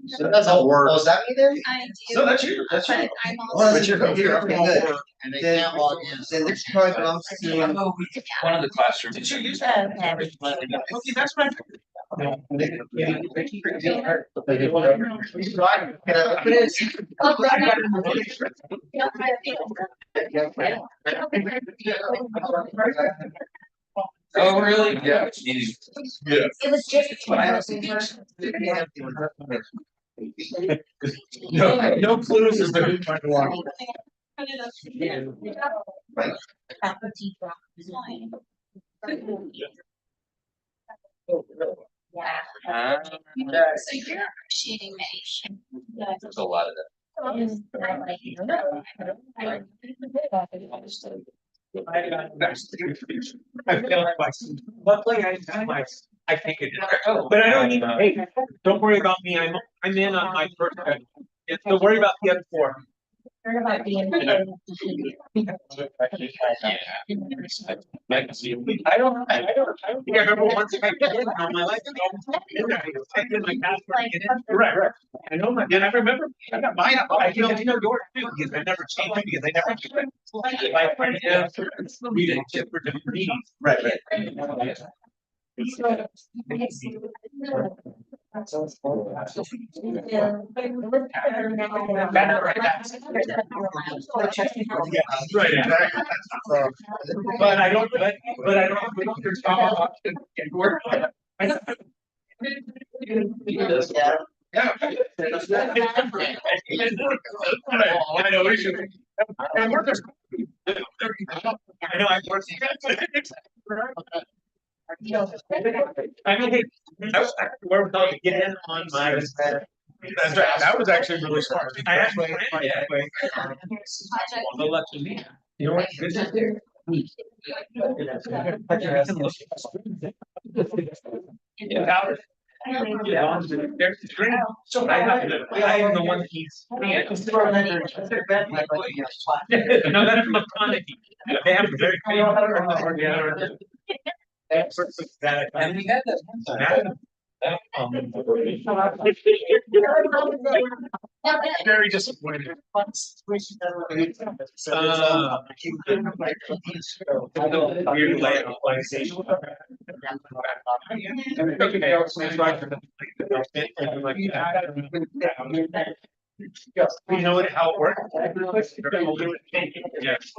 So that's all work. Oh, is that me then? I do. No, that's you. That's you. I'm Well, also. that's your computer. Okay, good. And they Then, can't log in. then this probably belongs to. One of the classrooms. Did you use that? Okay, that's what Oh, really? Yeah. Yeah. It was just. No clues as to who might want. Yeah. So you're appreciating me. There's a lot of that. Luckily, I think it. But I don't even. Hey, don't worry about me. I'm in on my first. Don't worry about the other four. I can see. I don't think I remember once I get in on my life. I did my password. Right. I know my. And I remember I got mine. I know yours too because I never changed it because I never. We didn't get for different meetings. Right. Right, exactly. But I don't. But I don't. There's option. Yeah. I know we should. And we're just. I know I'm working. I mean, hey, I was where we're going to get in on my. That's right. That was actually really smart. I actually. They'll let you. You know what? There's the screen. So I am the one that he's. No, that's McConaughey. They have a very. And we had that. Very disappointed. Weird layout. You know how it works? Yes.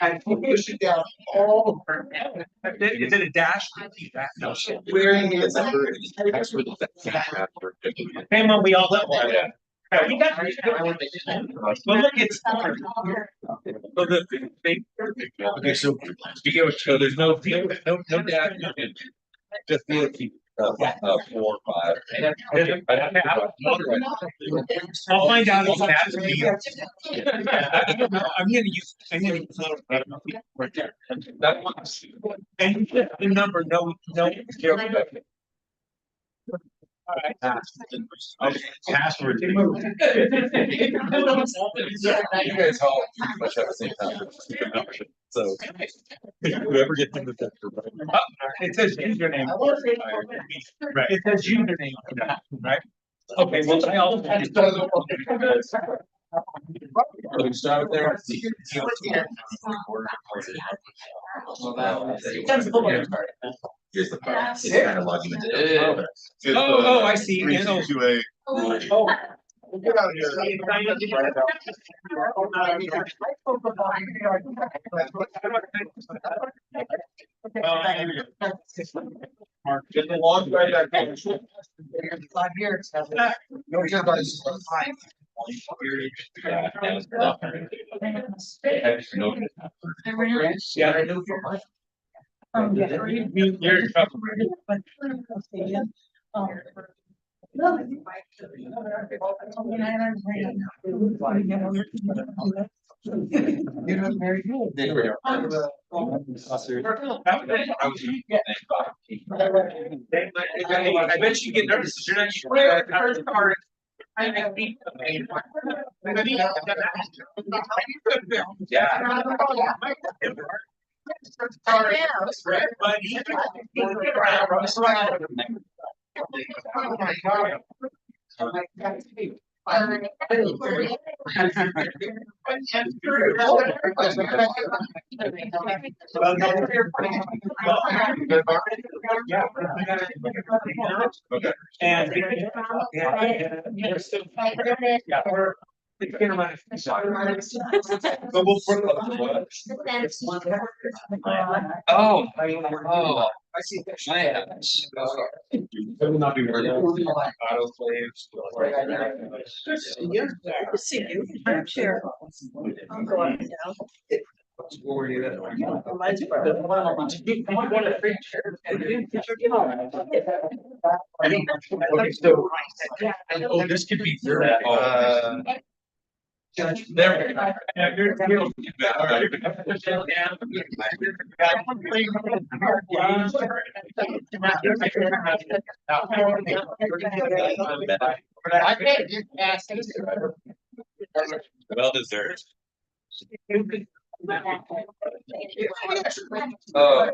I think you should down all. Is it a dash? No. Where is Hey, Mom, we all let one. Yeah, we got. Well, look, it's. Okay, so speaking of, so there's no dash. Just the 4 or 5. I'll find out if that's me. I'm gonna use right there. That one. And the number, no. All right. Password. You guys all pretty much have the same password. So whoever gets in the picture, It says username. Right. It says username. Right. Okay. Well, I also. so we start there. Here's the part. It's kind of logging into. Oh, I see. Oh. Get out of here. Just a long way. 5 years. No, you're about to five. Yeah, I know. You're in trouble. You're doing very good. There we are. I bet you get nervous. You're not. Okay. And. Yeah, we're. But we'll work on what? Oh, oh. I see. I will not be worried about autoclaves. See you. I'm sure. I'll go up and down. Okay, so. Oh, this could be very. There we go. All right. Well deserved. Oh.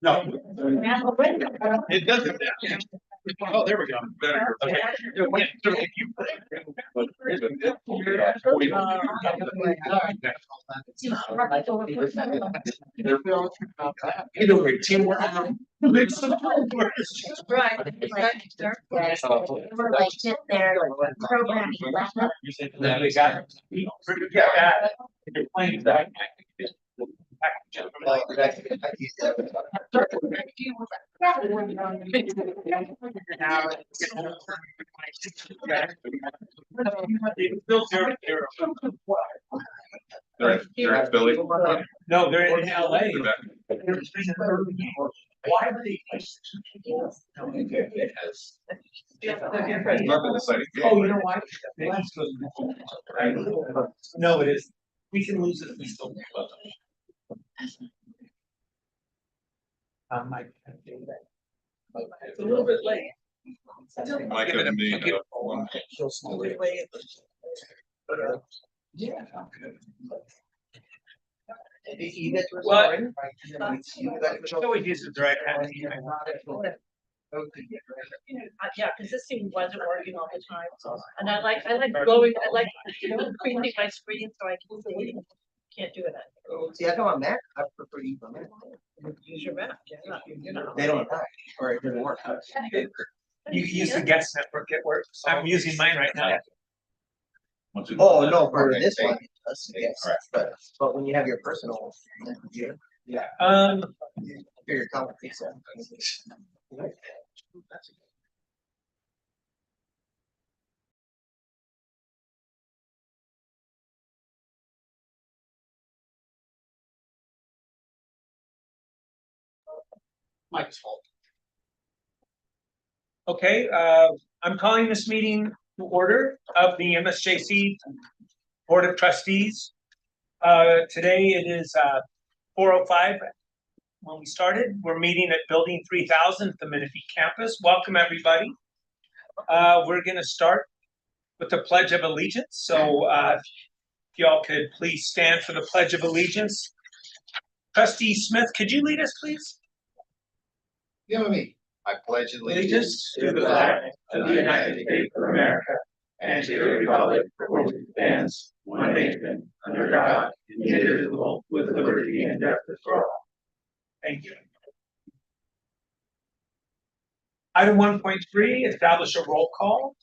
No. It doesn't. Oh, there we go. Better. Okay. Either way, teamwork. Makes the Right. We're like just there, programming. Then we got. Yeah. You're playing that. They're in Philly. No, they're in LA. Why are they? It has. Nothing exciting. Oh, you know why? No, it is. We can lose it. We still. I can't do that. It's a little bit late. Mike and me. One. Yeah. Well, Always uses the right hand. yeah, because this thing wasn't working all the time, and I like going, increasing my screen so I can see. Can't do it. See, I know on Mac, I prefer to use my Mac. Use your Mac, yeah. They don't apply, or it doesn't work. You can use the guest network, it works. I'm using mine right now. Oh, no, for this one, it does, yes, Alright. but when you have your personal, yeah, your conversation. Mike's fault. Okay, I'm calling this meeting to order of the MSJC Board of Trustees. Today it is 4:05 when we started. We're meeting at Building 3000 at the Menifee campus. Welcome, everybody. We're going to start with the Pledge of Allegiance. So if y'all could please stand for the Pledge of Allegiance. Trustee Smith, could you lead us, please? Give me. I pledge Allegiance to the flag of the United States of America and to the republic for which it stands, one nation, under God, indivisible, with liberty and justice for all. Thank you. Item 1.3, establish a roll call.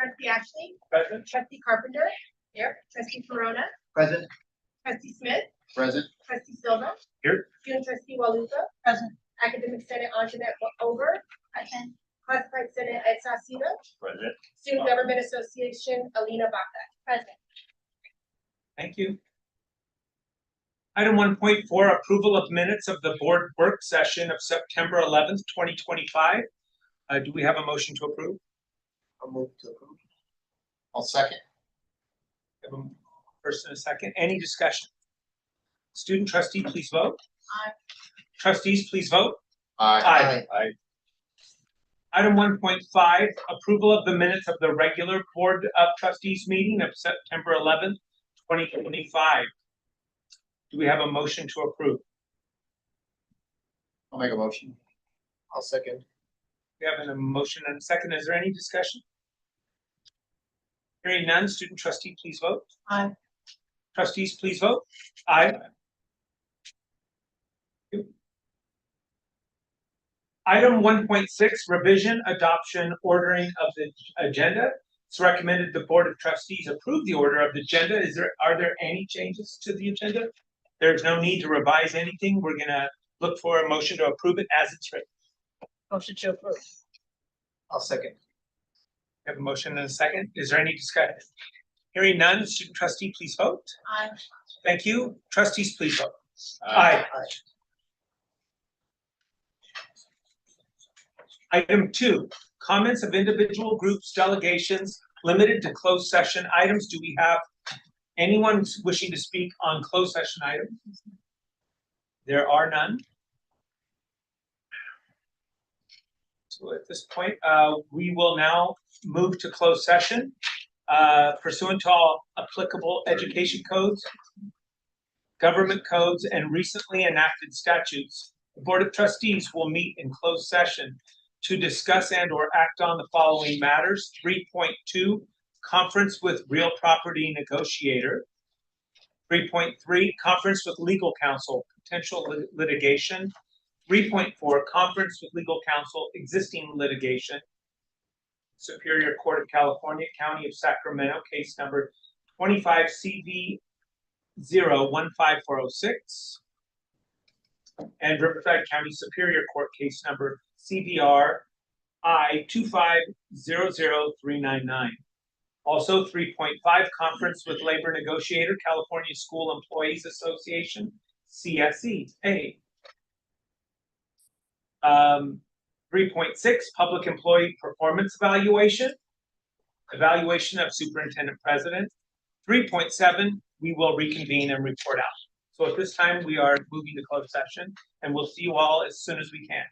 Trustee Ashley, Present. trustee Carpenter, here, trustee Corona, Present. trustee Smith, Present. trustee Silva. Here. Student trustee Waluka. Present. Academic Senate alternate Over. Present. Classified Senate Ed Sasita. Present. Student Government Association Alina Baca. Present. Thank you. Item 1.4, approval of minutes of the board work session of September 11th, 2025. Do we have a motion to approve? I'll move to approve. I'll second. Have a first and a second. Any discussion? Student trustee, please vote. Aye. Trustees, please vote. Aye. Item 1.5, approval of the minutes of the regular Board of Trustees meeting of September 11th, 2025. Do we have a motion to approve? I'll make a motion. I'll second. We have a motion and a second. Is there any discussion? Hearing none, student trustee, please vote. Aye. Trustees, please vote. Aye. Item 1.6, revision, adoption, ordering of the agenda. It's recommended the Board of Trustees approve the order of the agenda. Are there any changes to the agenda? There's no need to revise anything. We're gonna look for a motion to approve it as it's written. Motion to approve. I'll second. We have a motion and a second. Is there any discussion? Hearing none, student trustee, please vote. Aye. Thank you. Trustees, please vote. Aye. Item 2, comments of individual groups, delegations, limited to closed session items. Do we have anyone wishing to speak on closed session items? There are none. So at this point, we will now move to closed session pursuant to all applicable education codes, government codes, and recently enacted statutes. The Board of Trustees will meet in closed session to discuss and or act on the following matters. 3.2, conference with real property negotiator. 3.3, conference with legal counsel, potential litigation. 3.4, conference with legal counsel, existing litigation. Superior Court of California, County of Sacramento, case number 25 CV 015406. And Riverside County Superior Court, case number CVR I 2500399. Also 3.5, conference with labor negotiator, California School Employees Association, CSE. 3.6, public employee performance evaluation, evaluation of superintendent president. 3.7, we will reconvene and report out. So at this time, we are moving to closed session, and we'll see you all as soon as we can.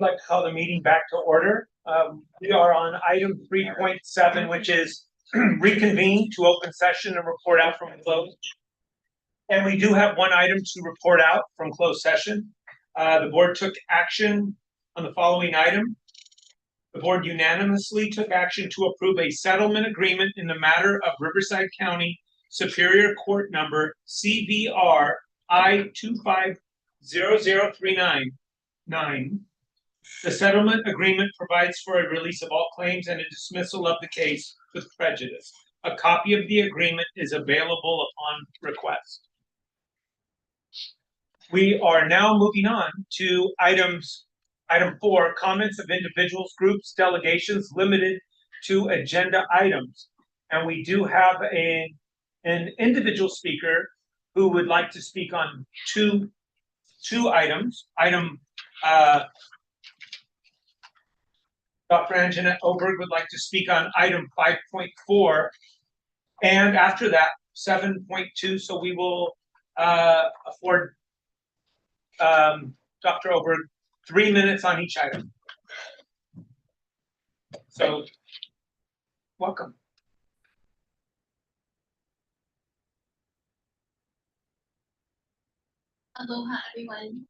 like to call the meeting back to order. We are on item 3.7, which is reconvene to open session and report out from closed. And we do have one item to report out from closed session. The board took action on the following item. The board unanimously took action to approve a settlement agreement in the matter of Riverside County Superior Court number CVR I-250039. The settlement agreement provides for a release of all claims and a dismissal of the case with prejudice. A copy of the agreement is available upon request. We are now moving on to item 4, comments of individuals, groups, delegations limited to agenda items. And we do have an individual speaker who would like to speak on two items. Dr. Anjanette Oberg would like to speak on item 5.4, and after that, 7.2. So we will afford Dr. Oberg 3 minutes on each item. So, welcome. Aloha, everyone.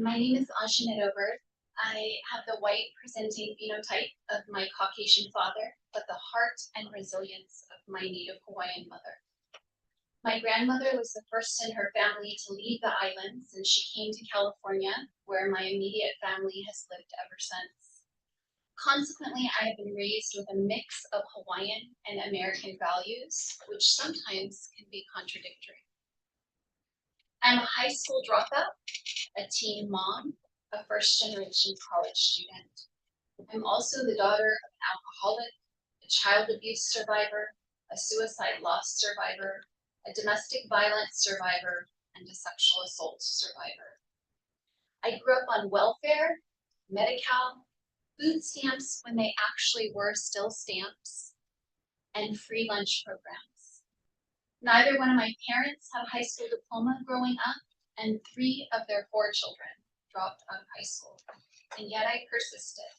My name is Anjanette Oberg. I have the white presenting phenotype of my Caucasian father, but the heart and resilience of my Native Hawaiian mother. My grandmother was the first in her family to leave the islands, and she came to California, where my immediate family has lived ever since. Consequently, I have been raised with a mix of Hawaiian and American values, which sometimes can be contradictory. I'm a high school dropout, a teen mom, a first-generation college student. I'm also the daughter of an alcoholic, a child abuse survivor, a suicide loss survivor, a domestic violence survivor, and a sexual assault survivor. I grew up on welfare, Medi-Cal, food stamps when they actually were still stamps, and free lunch programs. Neither one of my parents had a high school diploma growing up, and 3 of their 4 children dropped out of high school, and yet I persisted.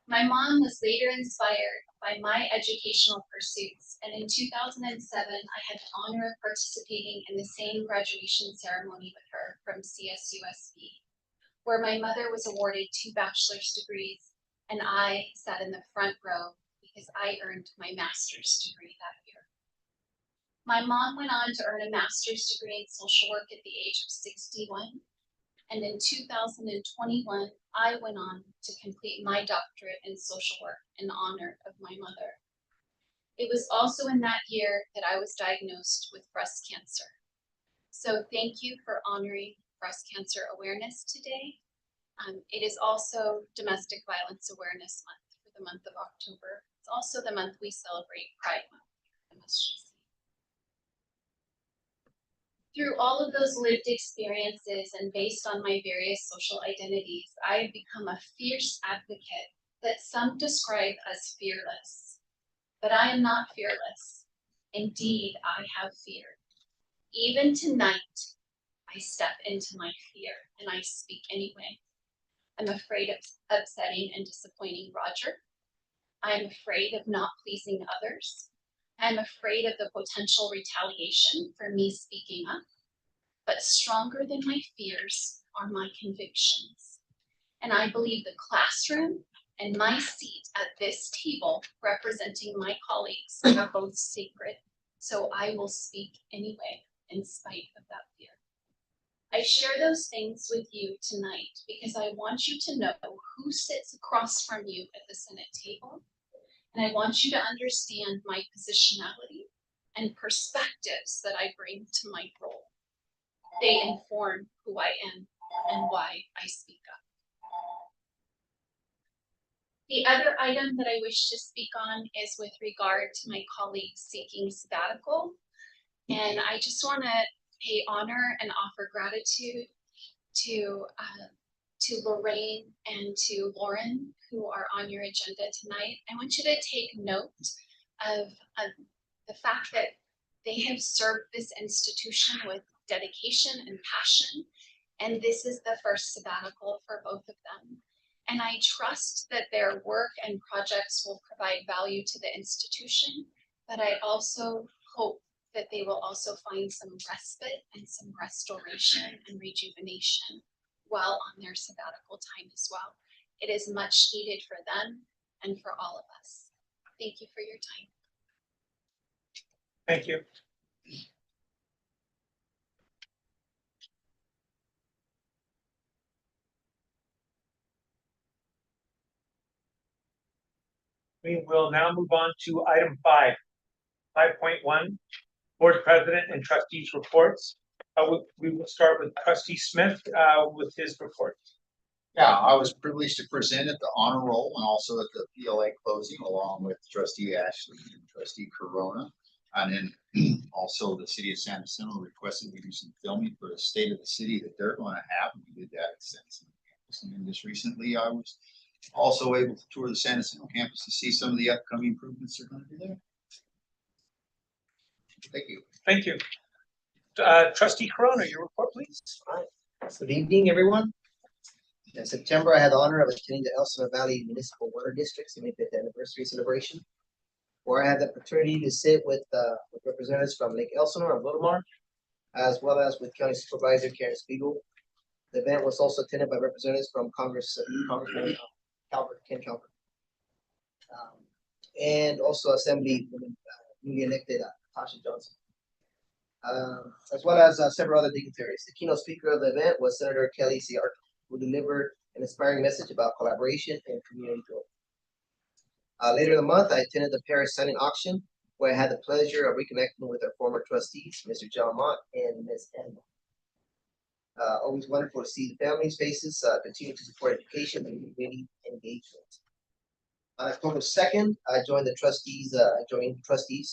My mom was later inspired by my educational pursuits, and in 2007, I had the honor of participating in the same graduation ceremony with her from CSUSB, where my mother was awarded 2 bachelor's degrees, and I sat in the front row because I earned my master's degree that year. My mom went on to earn a master's degree in social work at the age of 61. And in 2021, I went on to complete my doctorate in social work in honor of my mother. It was also in that year that I was diagnosed with breast cancer. So thank you for honoring Breast Cancer Awareness today. It is also Domestic Violence Awareness Month for the month of October. It's also the month we celebrate Pride Month at MSJC. Through all of those lived experiences and based on my various social identities, I have become a fierce advocate that some describe as fearless. But I am not fearless. Indeed, I have fear. Even tonight, I step into my fear and I speak anyway. I'm afraid of upsetting and disappointing Roger. I'm afraid of not pleasing others. I'm afraid of the potential retaliation for me speaking up, but stronger than my fears are my convictions. And I believe the classroom and my seat at this table representing my colleagues are both sacred, so I will speak anyway in spite of that fear. I share those things with you tonight because I want you to know who sits across from you at the Senate table. And I want you to understand my positionality and perspectives that I bring to my role. They inform who I am and why I speak up. The other item that I wish to speak on is with regard to my colleagues seeking sabbatical. And I just want to pay honor and offer gratitude to Lorraine and to Lauren, who are on your agenda tonight. I want you to take note of the fact that they have served this institution with dedication and passion, and this is the first sabbatical for both of them. And I trust that their work and projects will provide value to the institution, but I also hope that they will also find some respite and some restoration and rejuvenation while on their sabbatical time as well. It is much needed for them and for all of us. Thank you for your time. Thank you. We will now move on to item 5.1, Board President and Trustees reports. We will start with Trustee Smith with his report. Yeah, I was privileged to present at the honor roll and also at the PLA closing along with Trustee Ashley and Trustee Corona. And then also the city of San Jacinto requested we do some filming for the state of the city that they're going to have. And we did that at San Jacinto campus. And then just recently I was also able to tour the San Jacinto campus to see some of the upcoming improvements they're going to do there. Thank you. Thank you. Trustee Corona, your report, please. Good evening, everyone. In September, I had the honor of attending the Elsinore Valley Municipal Water District's 75th anniversary celebration, where I had the opportunity to sit with representatives from Lake Elsinore and Wildomar, as well as with County Supervisor Karen Spiegel. The event was also attended by representatives from Congressman Ken Calvert, and also Assembly newly elected Tasha Johnson, as well as several other dignitaries. The keynote speaker of the event was Senator Kelly Siart, who delivered an inspiring message about collaboration and community growth. Later in the month, I attended the Paris signing auction, where I had the pleasure of reconnecting with our former trustees, Mr. John Mott and Ms. Emma. Always wonderful to see the families' faces continue to support education and community engagement. On October 2nd, I joined the trustees.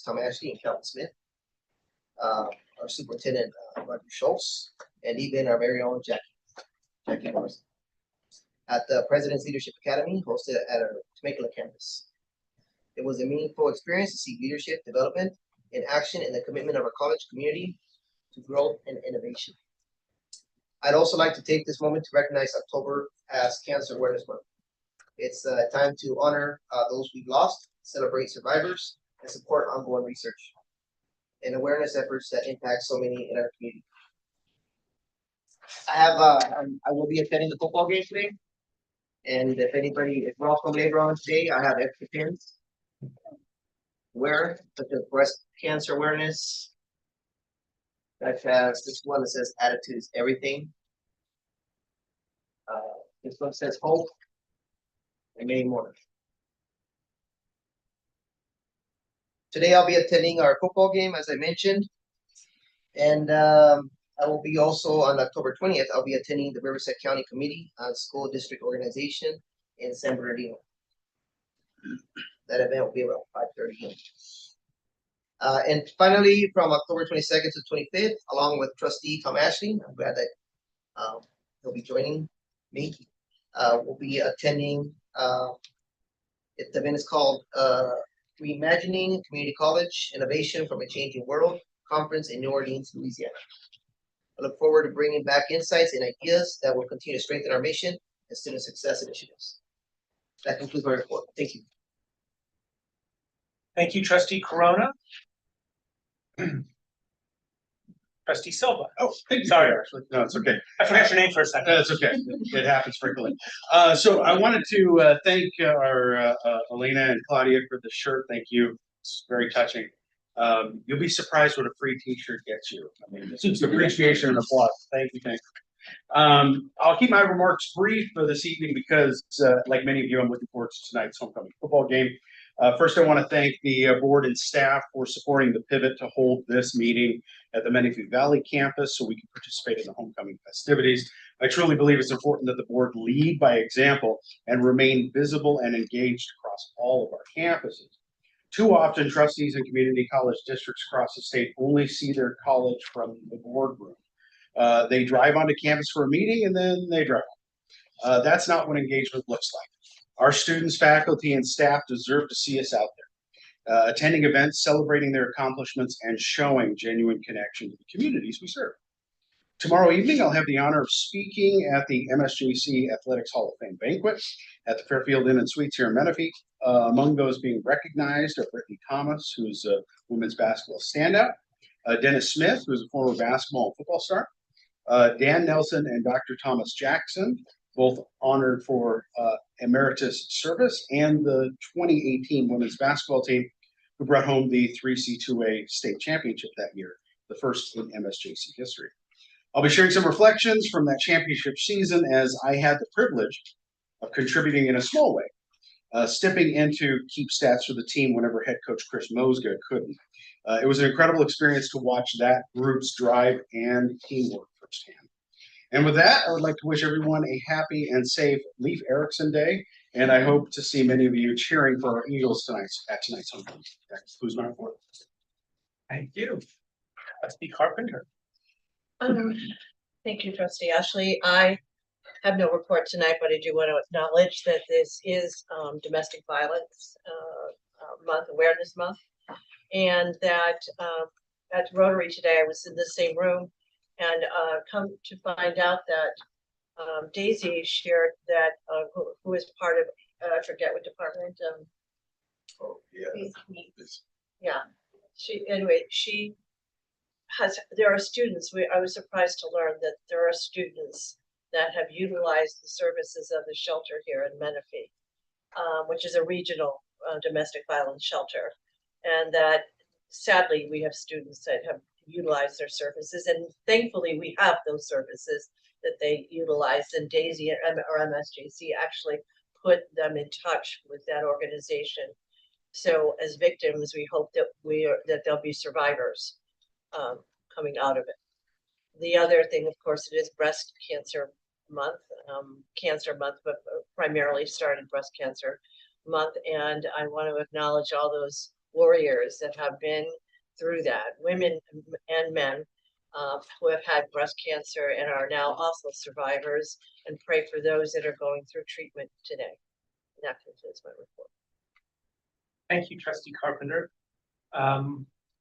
Tom Ashley and Calvin Smith, our superintendent Roger Schultz, and even our very own Jackie Morrison at the President's Leadership Academy hosted at our Temecula campus. It was a meaningful experience to see leadership development in action and the commitment of our college community to growth and innovation. I'd also like to take this moment to recognize October as Cancer Awareness Month. It's time to honor those we've lost, celebrate survivors, and support ongoing research and awareness efforts that impact so many in our community. I will be attending the football game today, and if anybody is welcome later on today, I have extra pins. Such as breast cancer awareness. That has this one that says attitude is everything. This one says hope, and many more. Today I'll be attending our football game, as I mentioned, and I will be also on October 20th. I'll be attending the Riverside County Committee on School District Organization in San Bernardino. That event will be around 5:30. And finally, from October 22nd to 25th, along with Trustee Tom Ashley, I'm glad that he'll be joining me. We'll be attending. The event is called Reimagining Community College Innovation from a Changing World Conference in New Orleans, Louisiana. I look forward to bringing back insights and ideas that will continue to strengthen our mission and student success initiatives. That concludes my report. Thank you. Thank you, Trustee Corona. Trustee Silva. Oh, thank you. Sorry. No, it's okay. I forgot your name for a second. That's okay. It happens frequently. So I wanted to thank our Elena and Claudia for the shirt. Thank you. It's very touching. You'll be surprised what a free T-shirt gets you. I mean, it's appreciation and applause. Thank you. Thank you. I'll keep my remarks brief for this evening because, like many of you, I'm looking forward to tonight's homecoming football game. First, I want to thank the board and staff for supporting the pivot to hold this meeting at the Menifee Valley campus so we can participate in the homecoming festivities. I truly believe it's important that the board lead by example and remain visible and engaged across all of our campuses. Too often, trustees in community college districts across the state only see their college from the boardroom. They drive onto campus for a meeting and then they drive home. That's not what engagement looks like. Our students, faculty, and staff deserve to see us out there, attending events, celebrating their accomplishments, and showing genuine connection to the communities we serve. Tomorrow evening, I'll have the honor of speaking at the MSJC Athletics Hall of Fame banquet at the Fairfield Inn and Suites here in Menifee. Among those being recognized are Brittany Thomas, who's a women's basketball standout, Dennis Smith, who's a former basketball and football star, Dan Nelson and Dr. Thomas Jackson, both honored for emeritus service, and the 2018 women's basketball team who brought home the 3C2A state championship that year, the first in MSJC history. I'll be sharing some reflections from that championship season as I had the privilege of contributing in a small way, stepping in to keep stats for the team whenever head coach Chris Mosga couldn't. It was an incredible experience to watch that group's drive and teamwork firsthand. And with that, I would like to wish everyone a happy and safe Leif Erikson Day, and I hope to see many of you cheering for our Eagles at tonight's home game. That concludes my report. Thank you. Trustee Carpenter. Thank you, Trustee Ashley. I have no report tonight, but I do want to acknowledge that this is Domestic Violence Awareness Month, and that at Rotary today, I was in the same room and come to find out that Daisy shared that who is part of I forget what department. Oh, yeah. Yeah, she there are students, I was surprised to learn that there are students that have utilized the services of the shelter here in Menifee, which is a regional domestic violence shelter. And that sadly, we have students that have utilized their services, and thankfully we have those services that they utilized, and Daisy or MSJC actually put them in touch with that organization. So as victims, we hope that that there'll be survivors coming out of it. The other thing, of course, it is Breast Cancer Month, but primarily started Breast Cancer Month, and I want to acknowledge all those warriors that have been through that, women and men who have had breast cancer and are now also survivors, and pray for those that are going through treatment today. And that concludes my report. Thank you, Trustee Carpenter.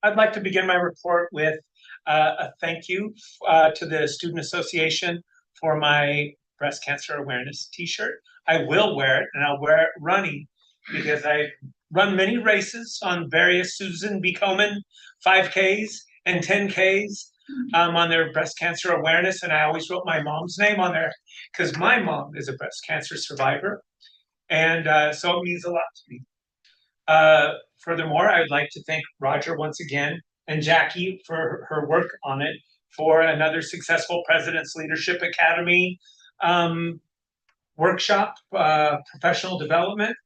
I'd like to begin my report with a thank you to the Student Association for my breast cancer awareness t-shirt. I will wear it, and I'll wear it running, because I've run many races on various Susan B. Komen 5Ks and 10Ks on their breast cancer awareness, and I always wrote my mom's name on there because my mom is a breast cancer survivor, and so it means a lot to me. Furthermore, I would like to thank Roger once again and Jackie for her work on it, for another successful President's Leadership Academy workshop, professional development.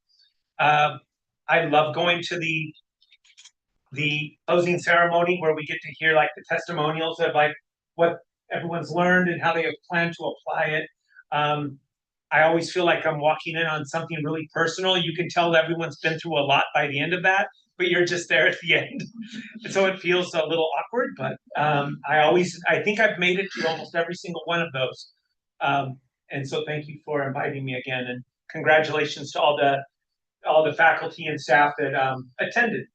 I love going to the closing ceremony where we get to hear like the testimonials of like what everyone's learned and how they have planned to apply it. I always feel like I'm walking in on something really personal. You can tell that everyone's been through a lot by the end of that, but you're just there at the end. And so it feels a little awkward, but I think I've made it to almost every single one of those. And so thank you for inviting me again, and congratulations to all the faculty and staff that attended.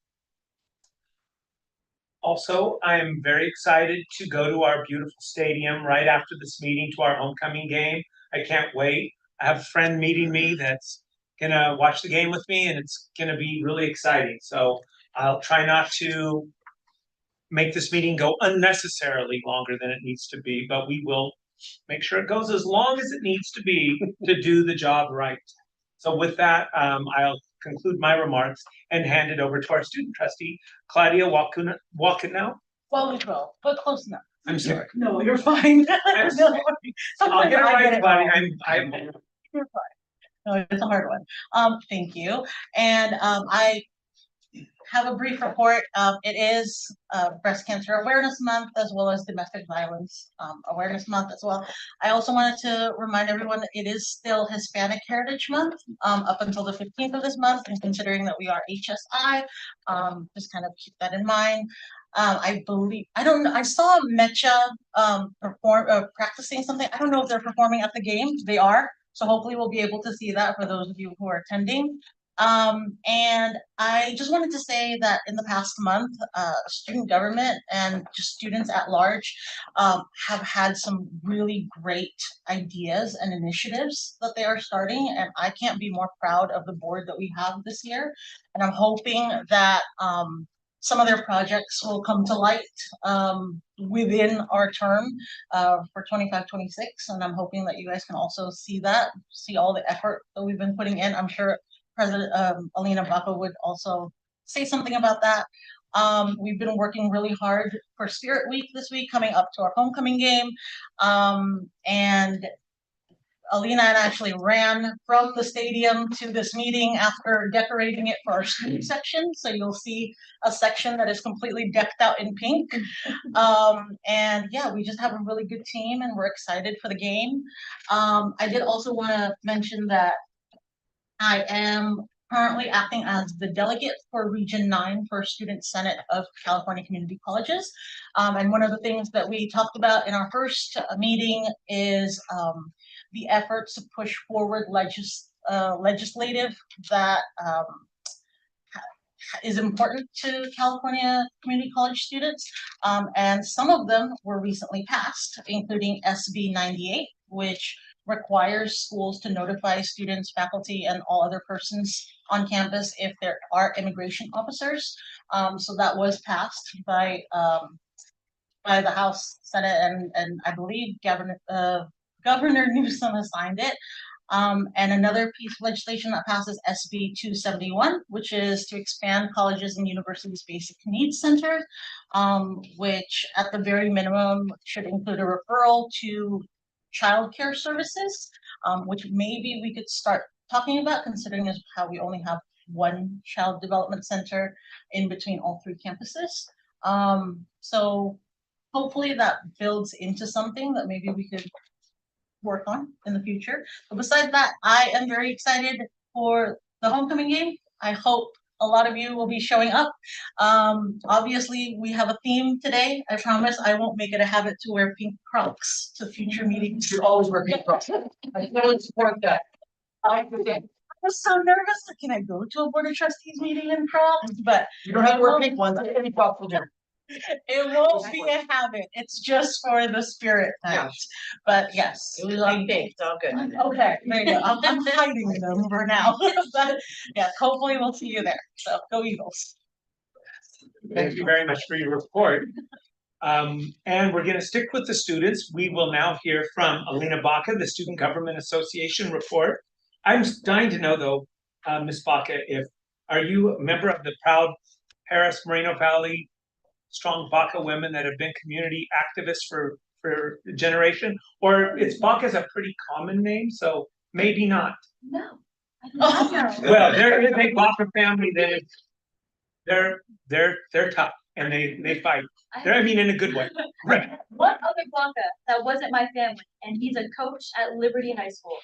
Also, I'm very excited to go to our beautiful stadium right after this meeting to our homecoming game. I can't wait. I have a friend meeting me that's gonna watch the game with me, and it's gonna be really exciting. So I'll try not to make this meeting go unnecessarily longer than it needs to be, but we will make sure it goes as long as it needs to be to do the job right. So with that, I'll conclude my remarks and hand it over to our student trustee, Claudia Walkenau. Well, but close enough. I'm sorry. No, you're fine. I'm sorry. I'll get it right, Claudia. You're fine. No, it's a hard one. Thank you. And I have a brief report. It is Breast Cancer Awareness Month, as well as Domestic Violence Awareness Month as well. I also wanted to remind everyone that it is still Hispanic Heritage Month up until the 15th of this month, and considering that we are HSI, just kind of keep that in mind. I saw Mecha practicing something. I don't know if they're performing at the game. They are. So hopefully we'll be able to see that for those of you who are attending. And I just wanted to say that in the past month, student government and just students at large have had some really great ideas and initiatives that they are starting, and I can't be more proud of the board that we have this year. And I'm hoping that some of their projects will come to light within our term for 25-26, and I'm hoping that you guys can also see all the effort that we've been putting in. I'm sure President Alina Baca would also say something about that. We've been working really hard for Spirit Week this week, coming up to our homecoming game. And Alina and I actually ran from the stadium to this meeting after decorating it for our student section. So you'll see a section that is completely decked out in pink. And yeah, we just have a really good team and we're excited for the game. I did also want to mention that I am currently acting as the delegate for Region 9 for Student Senate of California Community Colleges. And one of the things that we talked about in our first meeting is the efforts to push forward legislative that is important to California community college students. And some of them were recently passed, including SB 98, which requires schools to notify students, faculty, and all other persons on campus if there are immigration officers. So that was passed by the House, Senate, and I believe Governor Newsom has signed it. And another piece of legislation that passes SB 271, which is to expand colleges and universities' basic needs centers, which at the very minimum should include a referral to childcare services, which maybe we could start talking about, considering as how we only have one child development center in between all three campuses. So hopefully that builds into something that maybe we could work on in the future. But besides that, I am very excited for the homecoming game. I hope a lot of you will be showing up. Obviously, we have a theme today. I promise I won't make it a habit to wear pink Crocs to future meetings. You always wear pink Crocs. I totally support that. I was so nervous. Can I go to a board of trustees meeting in Crocs? But You don't have to wear pink ones. Any Crocs will do. it won't be a habit. It's just for the spirit night. But yes. We love pink, it's all good. Okay, there you go. I'm hiding them for now. But yeah, hopefully we'll see you there. So go Eagles. Thank you very much for your report. And we're going to stick with the students. We will now hear from Alina Baca, the Student Government Association report. I'm dying to know though, Ms. Baca, are you a member of the proud Paris Moreno Valley Strong Baca women that have been community activists for a generation? Or it's Baca's a pretty common name, so maybe not. No. Well, there is a Baca family that is they're tough and they fight. I mean in a good way. Right. One other Blanca that wasn't my family, and he's a coach at Liberty High School.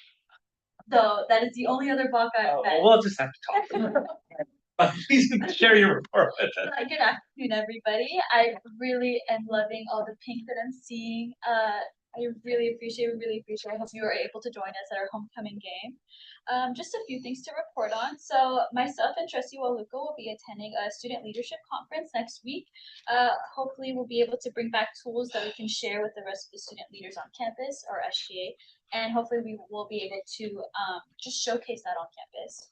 So that is the only other Blanca I've met. We'll just have to talk. Please share your report with us. Good afternoon, everybody. I really am loving all the pink that I'm seeing. I really appreciate. I hope you are able to join us at our homecoming game. Just a few things to report on. So myself and Trustee Waluka will be attending a student leadership conference next week. Hopefully we'll be able to bring back tools that we can share with the rest of the student leaders on campus, or SGA, and hopefully we will be able to just showcase that on campus.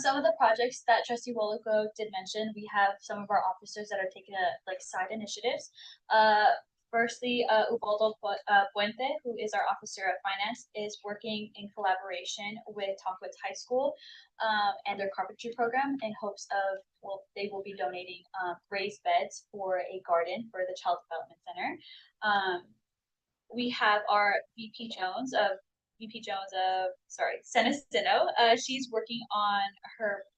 Some of the projects that Trustee Waluka did mention, we have some of our officers that are taking side initiatives. Firstly, Ubaldo Puente, who is our Officer of Finance, is working in collaboration with Tonkwitz High School and their carpentry program in hopes of, they will be donating raised beds for a garden for the Child Development Center. We have our VP Jones of Senestino. She's working on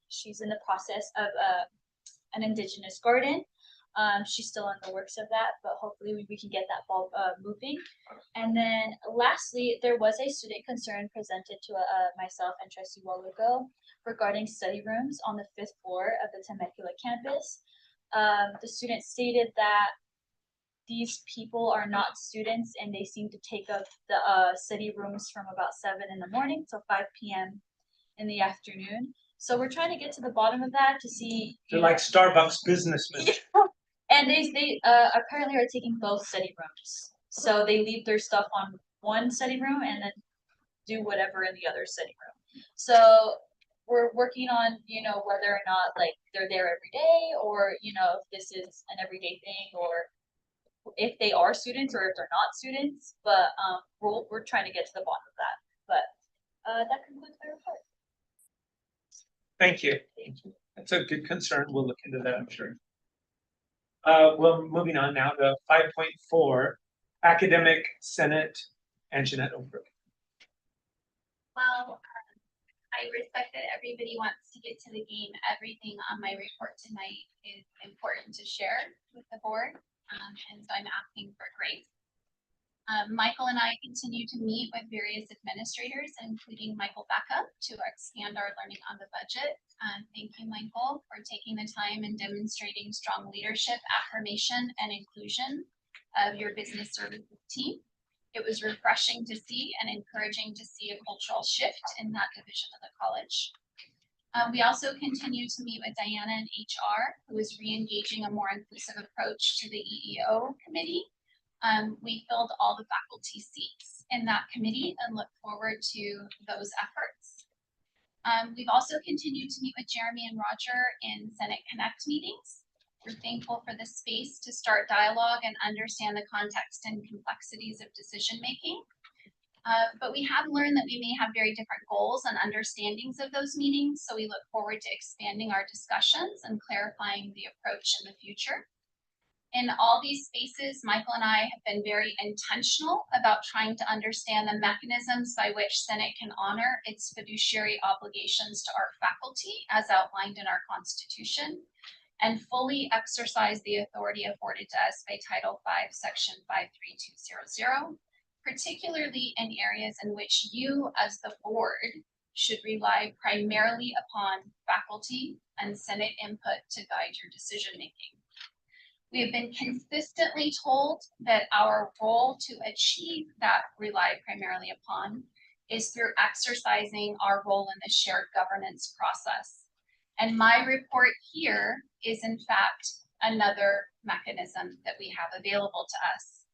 she's in the process of an indigenous garden. She's still in the works of that, but hopefully we can get that ball moving. And then lastly, there was a student concern presented to myself and Trustee Waluka regarding study rooms on the 5th floor of the Temecula campus. The student stated that these people are not students and they seem to take up the study rooms from about 7 in the morning till 5 p.m. in the afternoon. So we're trying to get to the bottom of that to see. They're like Starbucks businessmen. And they apparently are taking both study rooms. So they leave their stuff on one study room and then do whatever in the other study room. So we're working on, whether or not like they're there every day, or if this is an everyday thing, or if they are students or if they're not students. But we're trying to get to the bottom of that. But that concludes my report. Thank you. That's a good concern. We'll look into that, I'm sure. Well, moving on now to 5.4, Academic Senate and Jeanette Oberg. Well, I respect that everybody wants to get to the game. Everything on my report tonight is important to share with the board, and so I'm asking for grace. Michael and I continue to meet with various administrators, including Michael Becca, to expand our learning on the budget. Thank you, Michael, for taking the time and demonstrating strong leadership, affirmation, and inclusion of your business services team. It was refreshing to see and encouraging to see a cultural shift in that division of the college. We also continue to meet with Diana in HR, who is re-engaging a more inclusive approach to the EEO committee. We filled all the faculty seats in that committee and look forward to those efforts. We've also continued to meet with Jeremy and Roger in Senate Connect meetings. We're thankful for the space to start dialogue and understand the context and complexities of decision making. But we have learned that we may have very different goals and understandings of those meetings, so we look forward to expanding our discussions and clarifying the approach in the future. In all these spaces, Michael and I have been very intentional about trying to understand the mechanisms by which Senate can honor its fiduciary obligations to our faculty as outlined in our Constitution, and fully exercise the authority afforded to us by Title V, Section 53200, particularly in areas in which you as the board should rely primarily upon faculty and Senate input to guide your decision-making. We have been consistently told that our role to achieve that rely primarily upon is through exercising our role in the shared governance process. And my report here is in fact another mechanism that we have available to us.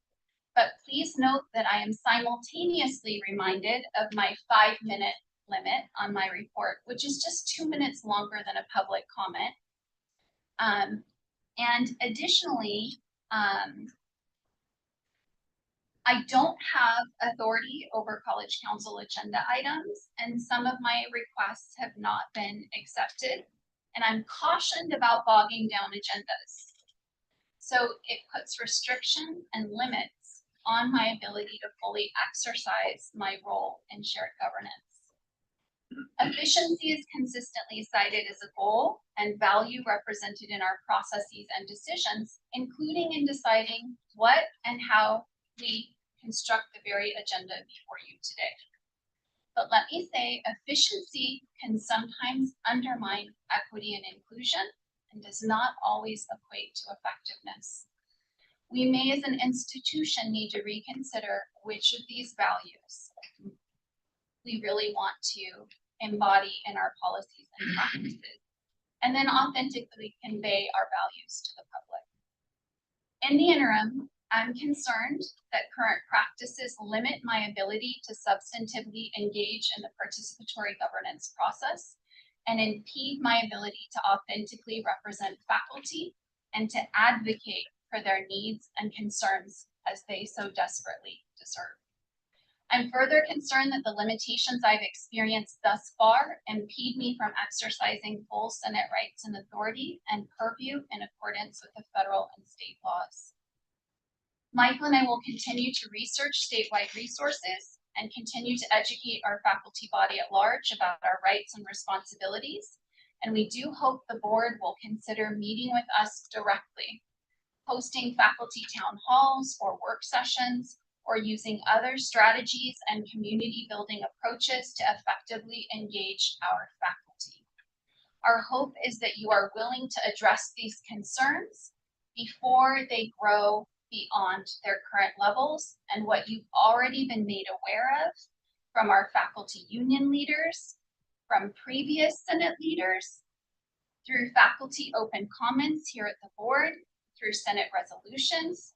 But please note that I am simultaneously reminded of my 5-minute limit on my report, which is just 2 minutes longer than a public comment. And additionally, I don't have authority over College Council agenda items, and some of my requests have not been accepted. And I'm cautioned about bogging down agendas. So it puts restriction and limits on my ability to fully exercise my role in shared governance. Efficiency is consistently cited as a goal and value represented in our processes and decisions, including in deciding what and how we construct the very agenda before you today. But let me say, efficiency can sometimes undermine equity and inclusion and does not always equate to effectiveness. We may, as an institution, need to reconsider which of these values we really want to embody in our policies and practices, and then authentically convey our values to the public. In the interim, I'm concerned that current practices limit my ability to substantively engage in the participatory governance process and impede my ability to authentically represent faculty and to advocate for their needs and concerns as they so desperately deserve. I'm further concerned that the limitations I've experienced thus far impede me from exercising full Senate rights and authority and purview in accordance with the federal and state laws. Michael and I will continue to research statewide resources and continue to educate our faculty body at large about our rights and responsibilities. And we do hope the board will consider meeting with us directly, hosting faculty town halls or work sessions, or using other strategies and community building approaches to effectively engage our faculty. Our hope is that you are willing to address these concerns before they grow beyond their current levels, and what you've already been made aware of from our faculty union leaders from previous Senate leaders, through faculty open comments here at the board, through Senate resolutions,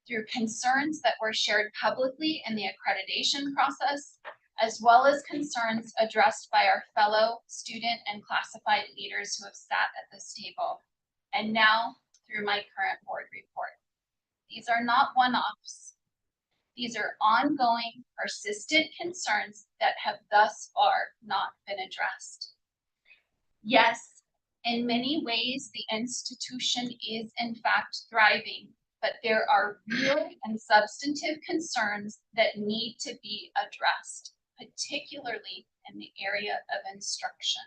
through concerns that were shared publicly in the accreditation process, as well as concerns addressed by our fellow student and classified leaders who have sat at this table, and now through my current board report. These are not one-offs. These are ongoing, persistent concerns that have thus far not been addressed. Yes, in many ways, the institution is in fact thriving, but there are real and substantive concerns that need to be addressed, particularly in the area of instruction.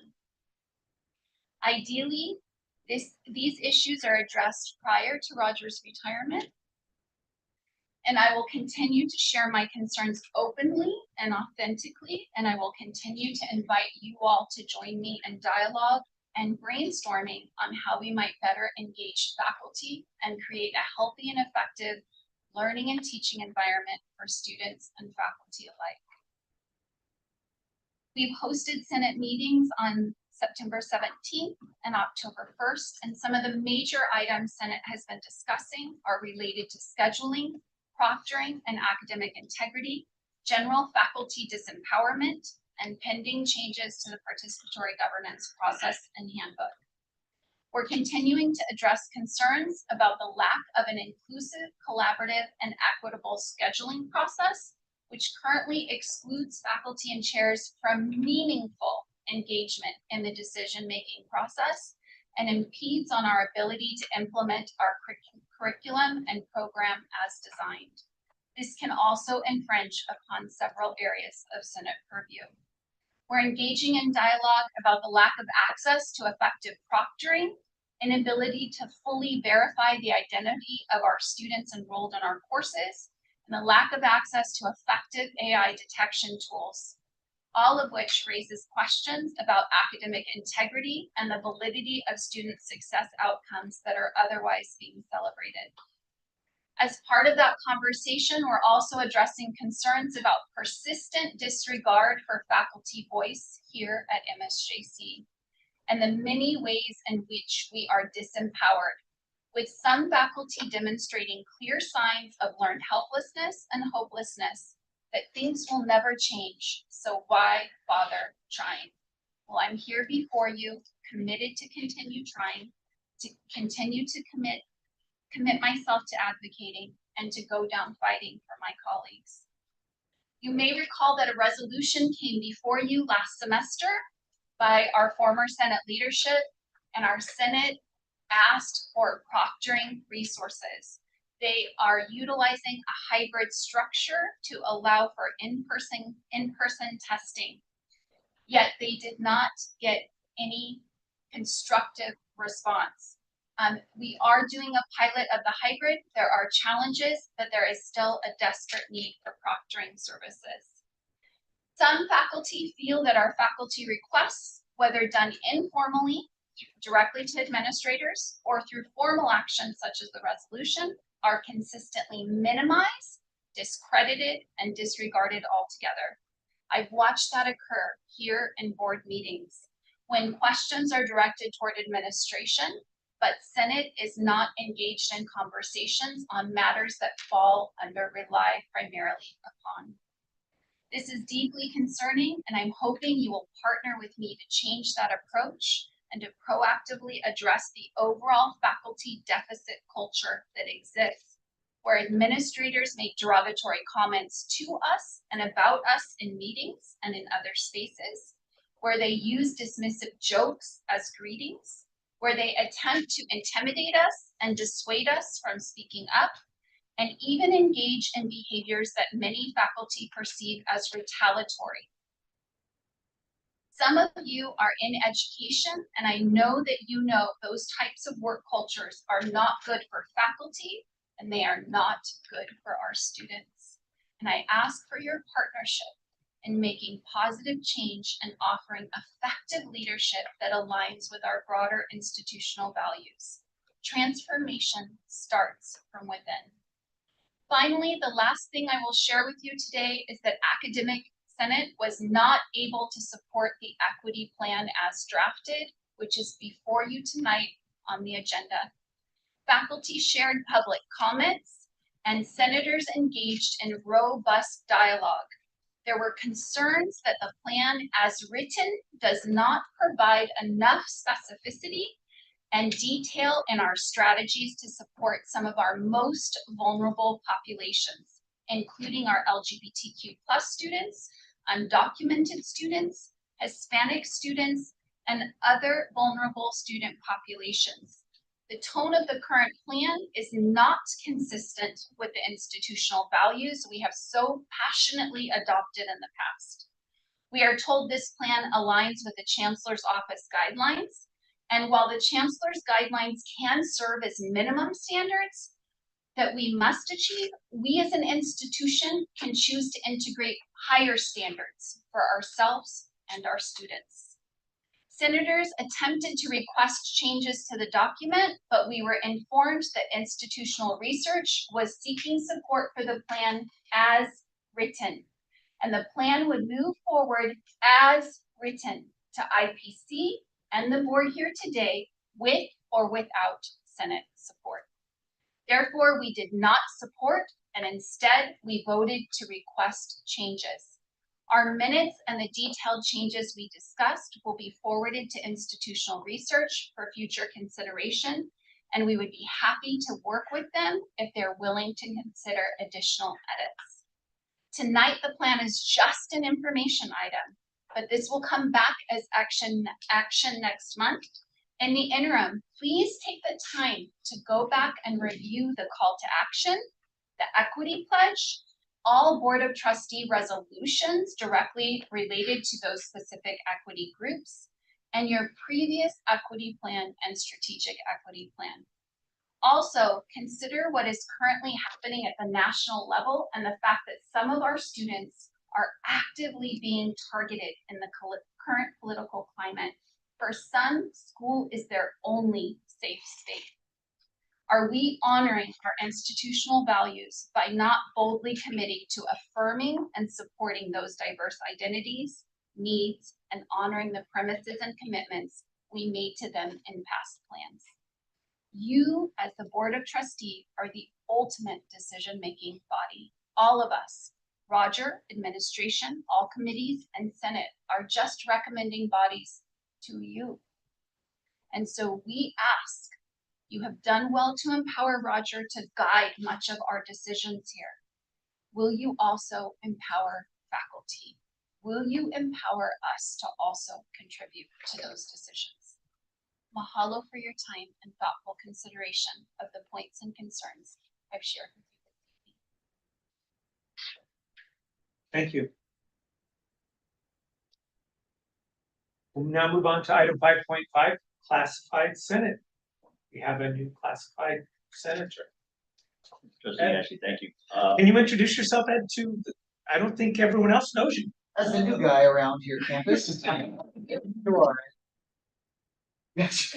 Ideally, these issues are addressed prior to Roger's retirement, and I will continue to share my concerns openly and authentically, and I will continue to invite you all to join me in dialogue and brainstorming on how we might better engage faculty and create a healthy and effective learning and teaching environment for students and faculty alike. We've hosted Senate meetings on September 17th and October 1st, and some of the major items Senate has been discussing are related to scheduling, proctoring and academic integrity, general faculty disempowerment, and pending changes to the participatory governance process and handbook. We're continuing to address concerns about the lack of an inclusive, collaborative, and equitable scheduling process, which currently excludes faculty and chairs from meaningful engagement in the decision-making process and impedes on our ability to implement our curriculum and program as designed. This can also infringe upon several areas of Senate purview. We're engaging in dialogue about the lack of access to effective proctoring, inability to fully verify the identity of our students enrolled in our courses, and the lack of access to effective AI detection tools, all of which raises questions about academic integrity and the validity of student success outcomes that are otherwise being celebrated. As part of that conversation, we're also addressing concerns about persistent disregard for faculty voice here at MSJC and the many ways in which we are disempowered, with some faculty demonstrating clear signs of learned helplessness and hopelessness, that things will never change, so why bother trying? Well, I'm here before you, committed to continue trying, to continue to commit myself to advocating, and to go down fighting for my colleagues. You may recall that a resolution came before you last semester by our former Senate leadership, and our Senate asked for proctoring resources. They are utilizing a hybrid structure to allow for in-person testing, yet they did not get any constructive response. We are doing a pilot of the hybrid. There are challenges, but there is still a desperate need for proctoring services. Some faculty feel that our faculty requests, whether done informally, directly to administrators, or through formal actions such as the resolution, are consistently minimized, discredited, and disregarded altogether. I've watched that occur here in board meetings when questions are directed toward administration, but Senate is not engaged in conversations on matters that fall under rely primarily upon. This is deeply concerning, and I'm hoping you will partner with me to change that approach and to proactively address the overall faculty deficit culture that exists, where administrators make derogatory comments to us and about us in meetings and in other spaces, where they use dismissive jokes as greetings, where they attempt to intimidate us and dissuade us from speaking up, and even engage in behaviors that many faculty perceive as retaliatory. Some of you are in education, and I know that you know those types of work cultures are not good for faculty, and they are not good for our students. And I ask for your partnership in making positive change and offering effective leadership that aligns with our broader institutional values. Transformation starts from within. Finally, the last thing I will share with you today is that academic Senate was not able to support the equity plan as drafted, which is before you tonight on the agenda. Faculty shared public comments and senators engaged in robust dialogue. There were concerns that the plan as written does not provide enough specificity and detail in our strategies to support some of our most vulnerable populations, including our LGBTQ+ students, undocumented students, Hispanic students, and other vulnerable student populations. The tone of the current plan is not consistent with the institutional values we have so passionately adopted in the past. We are told this plan aligns with the Chancellor's Office guidelines, and while the Chancellor's guidelines can serve as minimum standards that we must achieve, we as an institution can choose to integrate higher standards for ourselves and our students. Senators attempted to request changes to the document, but we were informed that institutional research was seeking support for the plan as written, and the plan would move forward as written to IPC and the board here today with or without Senate support. Therefore, we did not support, and instead we voted to request changes. Our minutes and the detailed changes we discussed will be forwarded to institutional research for future consideration, and we would be happy to work with them if they're willing to consider additional edits. Tonight, the plan is just an information item, but this will come back as action next month. In the interim, please take the time to go back and review the call to action, the equity pledge, all Board of Trustee resolutions directly related to those specific equity groups, and your previous equity plan and strategic equity plan. Also, consider what is currently happening at the national level and the fact that some of our students are actively being targeted in the current political climate. For some, school is their only safe state. Are we honoring our institutional values by not boldly committing to affirming and supporting those diverse identities, needs, and honoring the premises and commitments we made to them in past plans? You, as the Board of Trustees, are the ultimate decision-making body. All of us, Roger, administration, all committees, and Senate are just recommending bodies to you. And so we ask, you have done well to empower Roger to guide much of our decisions here. Will you also empower faculty? Will you empower us to also contribute to those decisions? Mahalo for your time and thoughtful consideration of the points and concerns I've shared with you this evening. Thank you. We'll now move on to item 5.5, classified Senate. We have a new classified senator. Trustee Ashley, thank you. Can you introduce yourself, Ed, I don't think everyone else knows you. As the new guy around your campus. You are. Yes.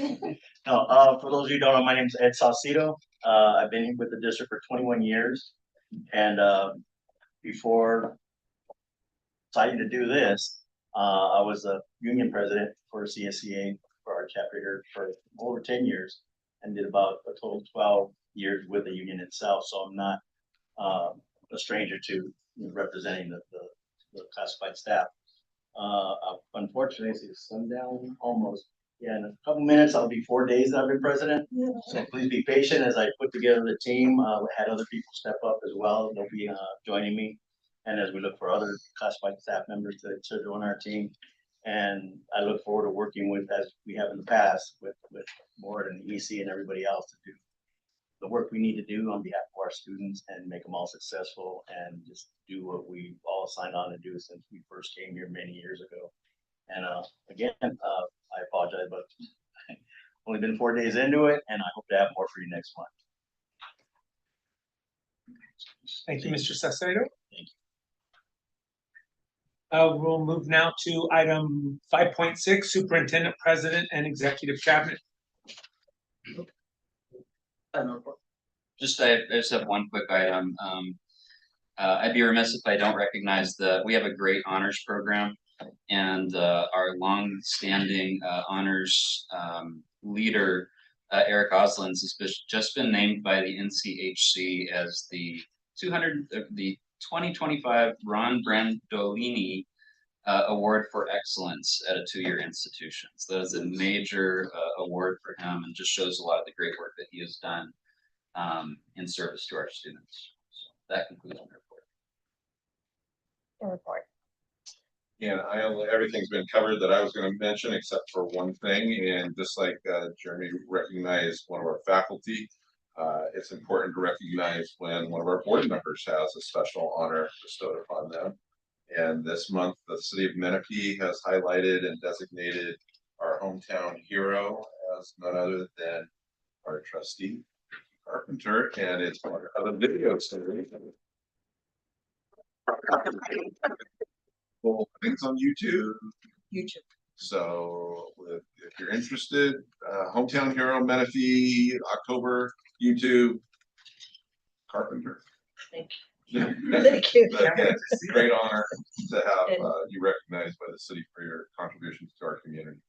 No, for those of you who don't know, my name is Ed Saucedo. I've been with the district for 21 years. And before deciding to do this, I was a union president for CSCA for our chapter here for over 10 years and did about a total of 12 years with the union itself. So I'm not a stranger to representing the classified staff. Unfortunately, it's sundown almost. Yeah, in a couple minutes, I'll be 4 days that I've been president. So please be patient as I put together the team. We had other people step up as well. They'll be joining me. And as we look for other classified staff members to join our team. And I look forward to working with, as we have in the past, with board and the EC and everybody else to do the work we need to do on behalf of our students and make them all successful and just do what we all signed on to do since we first came here many years ago. And again, I apologize, but only been 4 days into it, and I hope to have more for you next month. Thank you, Mr. Saucedo. Thank you. We'll move now to item 5.6, Superintendent, President, and Executive Cabinet. I just have one quick item. I'd be remiss if I don't recognize we have a great honors program. And our long-standing honors leader, Eric Oslins, just been named by the NCHC as the 2025 Ron Brandolini Award for Excellence at a 2-year institution. So that is a major award for him, and just shows a lot of the great work that he has done in service to our students. So that concludes my report. Yeah, everything's been covered that I was going to mention, except for one thing. And just like Jeremy recognized one of our faculty, it's important to recognize when one of our board members has a special honor bestowed upon them. And this month, the city of Menifee has highlighted and designated our hometown hero as none other than our trustee, Carpenter, and it's part of the video series. Well, I think it's on YouTube. So if you're interested, hometown hero Menifee, October, YouTube, Carpenter. Thank you. Thank you. It's a great honor to have you recognized by the city for your contributions to our community.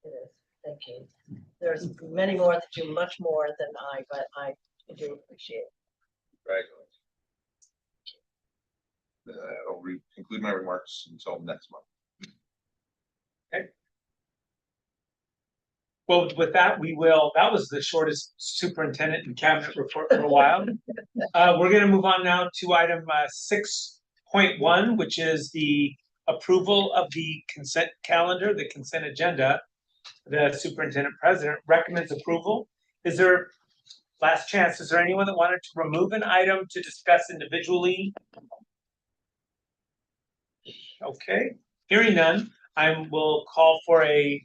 It is. Thank you. There's many more that do much more than I, but I do appreciate it. Congratulations. I'll conclude my remarks until next month. Okay. Well, with that, that was the shortest superintendent and cabinet report for a while. We're going to move on now to item 6.1, which is the approval of the consent calendar, the consent agenda. The superintendent president recommends approval. Is there, last chance, is there anyone that wanted to remove an item to discuss individually? Okay, hearing none, I will call for a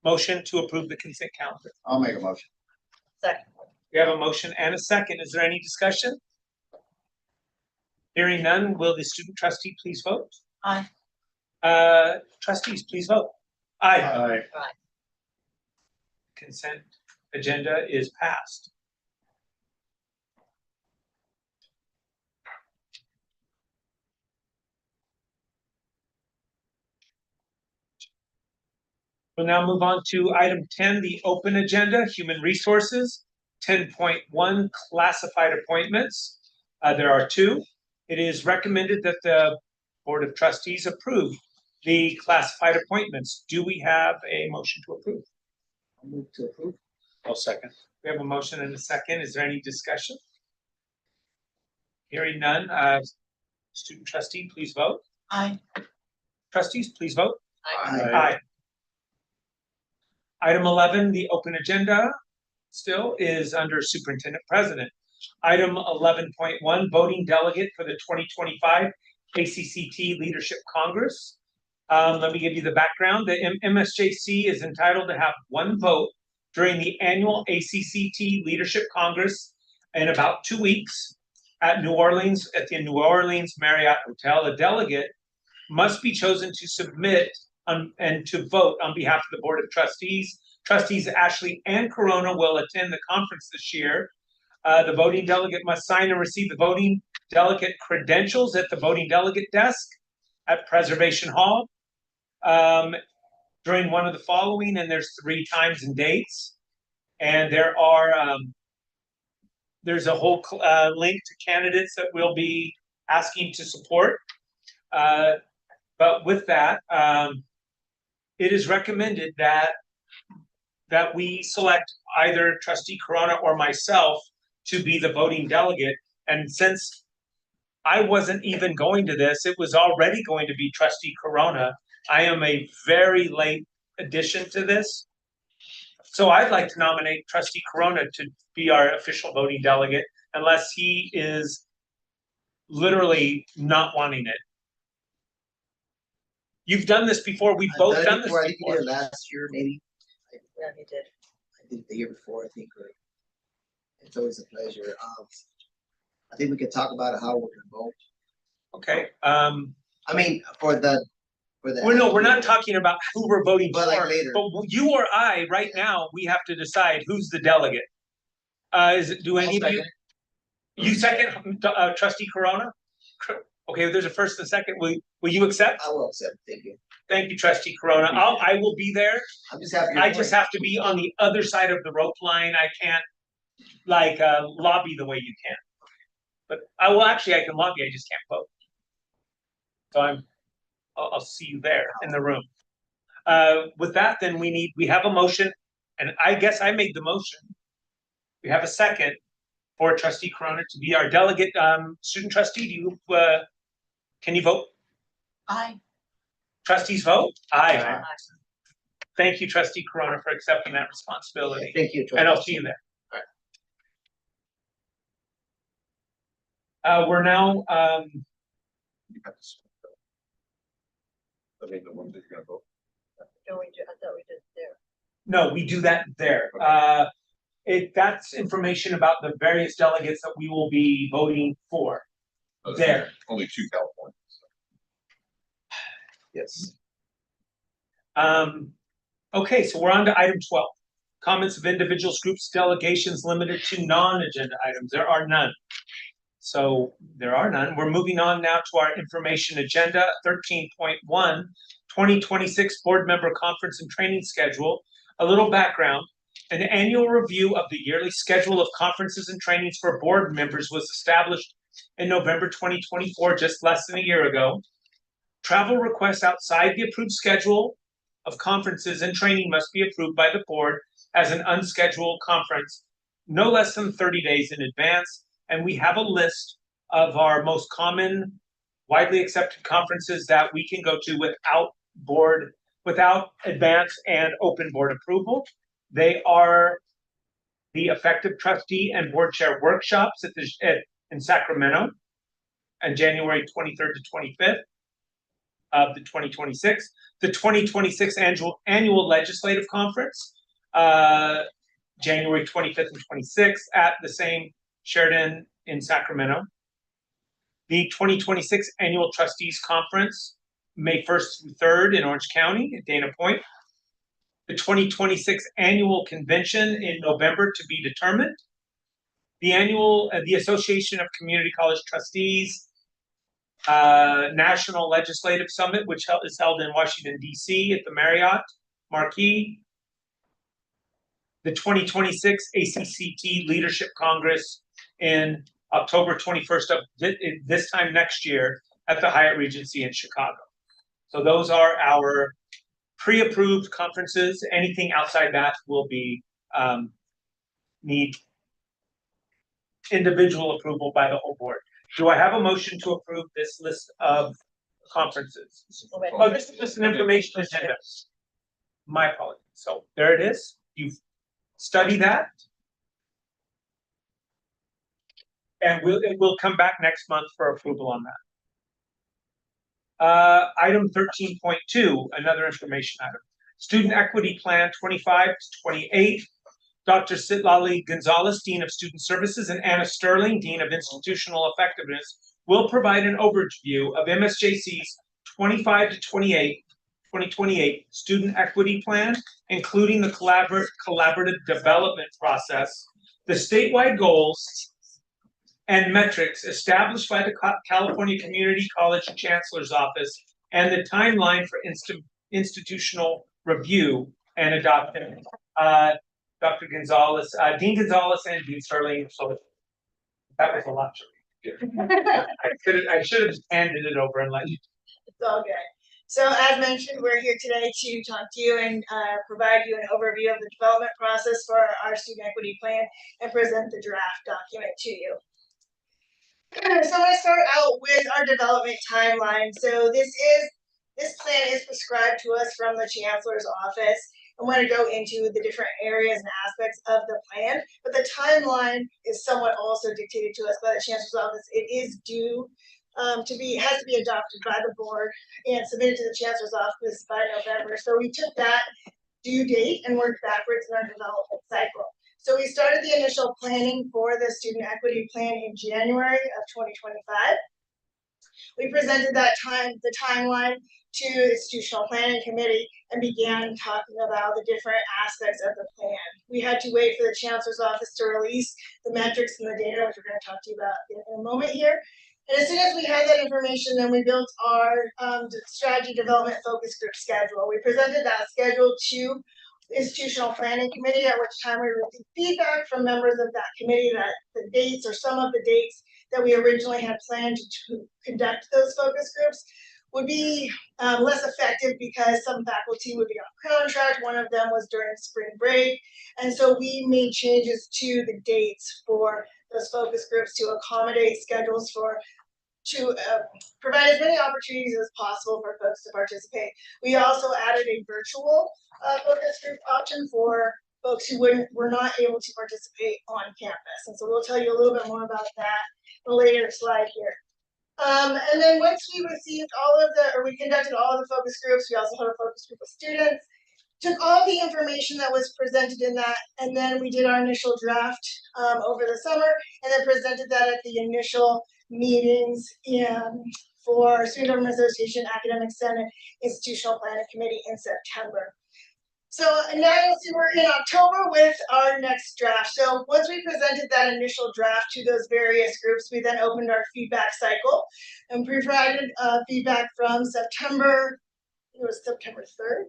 motion to approve the consent calendar. I'll make a motion. Second. We have a motion and a second. Is there any discussion? Hearing none, will the student trustee please vote? Aye. Trustees, please vote. Aye. Aye. Consent agenda is passed. We'll now move on to item 10, the open agenda, human resources. 10.1, classified appointments. There are 2. It is recommended that the Board of Trustees approve the classified appointments. Do we have a motion to approve? I'll move to approve. I'll second. We have a motion and a second. Is there any discussion? Hearing none, student trustee, please vote. Aye. Trustees, please vote. Aye. Item 11, the open agenda still is under superintendent president. Item 11.1, voting delegate for the 2025 ACCT Leadership Congress. Let me give you the background. The MSJC is entitled to have 1 vote during the annual ACCT Leadership Congress in about 2 weeks at New Orleans, at the New Orleans Marriott Hotel. A delegate must be chosen to submit and to vote on behalf of the Board of Trustees. Trustees Ashley and Corona will attend the conference this year. The voting delegate must sign and receive the voting delegate credentials at the voting delegate desk at Preservation Hall during one of the following, and there's 3 times and dates. And there's a whole link to candidates that we'll be asking to support. But with that, it is recommended that we select either Trustee Corona or myself to be the voting delegate. And since I wasn't even going to this, it was already going to be Trustee Corona. I am a very late addition to this. So I'd like to nominate Trustee Corona to be our official voting delegate, unless he is literally not wanting it. You've done this before. We've both done this I think before. you did last year, maybe. Yeah, he did. I did the year before, I think. It's always a pleasure. I think we could talk about how we're gonna vote. Okay. I mean, for the. We're not talking about who we're voting But for. like later. But you or I, right now, we have to decide who's the delegate. Do any of you? You second, Trustee Corona? Okay, there's a first and second. Will you accept? I will accept, thank you. Thank you, trustee Corona. I will be there. I'm just happy. I just have to be on the other side of the rope line. I can't like lobby the way you can. But I can lobby, I just can't vote. So I'll see you there in the room. With that, then we have a motion, and I guess I made the motion. We have a second for trustee Corona to be our delegate, student trustee. Do you, can you vote? Aye. Trustees vote? Aye. Thank you, trustee Corona, for accepting that responsibility. Thank you. And I'll see you there. We're now, You have to split that. I mean, the ones that you're gonna vote. No, I thought we did there. no, we do that there. That's information about the various delegates that we will be voting for. There. Only 2 Californians. Yes. Okay, so we're on to item 12. Comments of individuals, groups, delegations limited to non-agenda items. There are none. So there are none. We're moving on now to our information agenda, 13.1, 2026 board member conference and training schedule. A little background. An annual review of the yearly schedule of conferences and trainings for board members was established in November 2024, just less than a year ago. Travel requests outside the approved schedule of conferences and training must be approved by the board as an unscheduled conference no less than 30 days in advance. And we have a list of our most common, widely accepted conferences that we can go to without advance and open board approval. They are the effective trustee and board chair workshops in Sacramento on January 23rd to 25th of the 2026. The 2026 annual legislative conference, January 25th and 26th at the same Sheridan in Sacramento. The 2026 annual trustees conference, May 1st through 3rd in Orange County at Dana Point. The 2026 annual convention in November to be determined. The Association of Community College Trustees National Legislative Summit, which is held in Washington, D.C. at the Marriott Marquis. The 2026 ACCT Leadership Congress in October 21st of this time next year at the Hyatt Regency in Chicago. So those are our pre-approved conferences. Anything outside that will be need individual approval by the whole board. Do I have a motion to approve this list of conferences? Oh, this is just an information agenda. My apologies. So there it is. You've studied that. And it will come back next month for approval on that. Item 13.2, another information item. Student Equity Plan 25 to 28. Dr. Citlali Gonzalez, Dean of Student Services, and Anna Sterling, Dean of Institutional Effectiveness, will provide an overview of MSJC's 25 to 2028 Student Equity Plan, including the collaborative development process, the statewide goals, and metrics established by the California Community College Chancellor's Office, and the timeline for institutional review and adoption. Dr. Gonzalez, Dean Gonzalez and Dean Sterling, so that was a lot to read. I should have just handed it over and let you. It's all good. So as mentioned, we're here today to talk to you and provide you an overview of the development process for our student equity plan and present the draft document to you. So I'm going to start out with our development timeline. So this plan is prescribed to us from the Chancellor's office. I'm going to go into the different areas and aspects of the plan, but the timeline is somewhat also dictated to us by the Chancellor's office. It is due has to be adopted by the board and submitted to the Chancellor's office by November. So we took that due date and worked backwards in our development cycle. So we started the initial planning for the student equity plan in January of 2025. We presented the timeline to the institutional planning committee and began talking about the different aspects of the plan. We had to wait for the Chancellor's office to release the metrics and the data, which we're going to talk to you about in a moment here. And as soon as we had that information, then we built our strategy development focus group schedule. We presented that schedule to institutional planning committee, at which time we received feedback from members of that committee that the dates or some of the dates that we originally had planned to conduct those focus groups would be less effective because some faculty would be on contract. One of them was during spring break. And so we made changes to the dates for those focus groups to accommodate schedules to provide as many opportunities as possible for folks to participate. We also added a virtual focus group option for folks who were not able to participate on campus. And so we'll tell you a little bit more about that in a later slide here. And then once we received we conducted all of the focus groups, we also had a focus group of students, took all the information that was presented in that, and then we did our initial draft over the summer, and then presented that at the initial meetings for Student Government Association, Academic Senate, Institutional Planning Committee in September. So now you'll see we're in October with our next draft. So once we presented that initial draft to those various groups, we then opened our feedback cycle and provided feedback from September, it was September 3rd,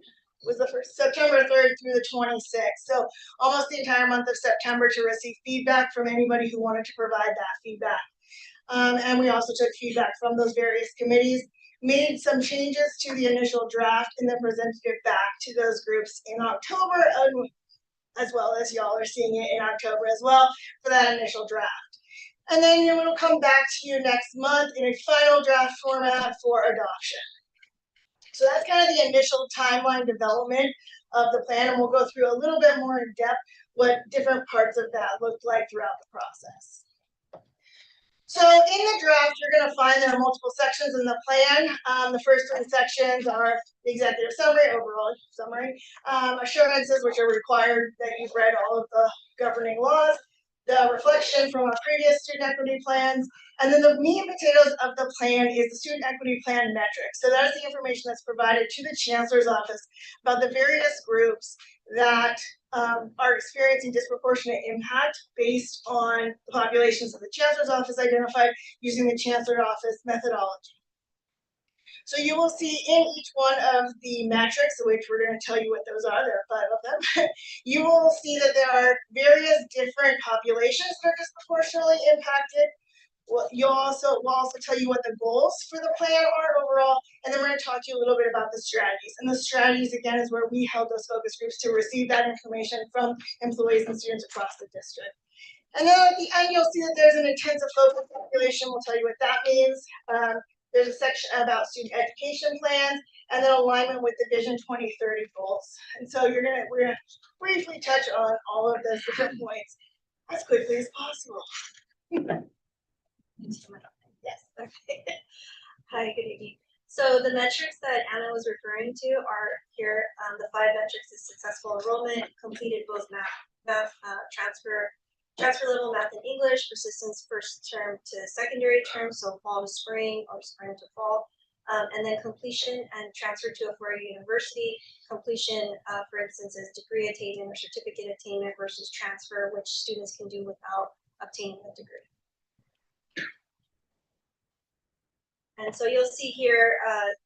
was the first, September 3rd through the 26th. So almost the entire month of September to receive feedback from anybody who wanted to provide that feedback. And we also took feedback from those various committees, made some changes to the initial draft, and then presented it back to those groups in October, as well as y'all are seeing it in October as well for that initial draft. And then it will come back to you next month in a final draft format for adoption. So that's kind of the initial timeline development of the plan, and we'll go through a little bit more in depth what different parts of that looked like throughout the process. So in the draft, you're going to find there are multiple sections in the plan. The first three sections are the executive summary, overall summary, assurances, which are required that you've read all of the governing laws, the reflection from our previous student equity plans, and then the meat and potatoes of the plan is the student equity plan metrics. So that is the information that's provided to the chancellor's office about the various groups that are experiencing disproportionate impact based on the populations that the chancellor's office identified using the chancellor's office methodology. So you will see in each one of the metrics, which we're going to tell you what those are, there are 5 of them, you will see that there are various different populations that are disproportionately impacted. We'll also tell you what the goals for the plan are overall, and then we're going to talk to you a little bit about the strategies. And the strategies, again, is where we held those focus groups to receive that information from employees and students across the district. And then at the end, you'll see that there's an intensive focus population. We'll tell you what that means. There's a section about student education plans, and then alignment with the Vision 2030 goals. And so we're gonna briefly touch on all of those different points as quickly as possible. Yes, okay. Hi, good evening. So the metrics that Anna was referring to are here. The 5 metrics is successful enrollment, completed both math transfer level math and English, persistence first term to secondary term, so fall to spring or spring to fall, and then completion and transfer to a 4-year university. Completion, for instance, is degree attainment or certificate attainment versus transfer, which students can do without obtaining a degree. And so you'll see here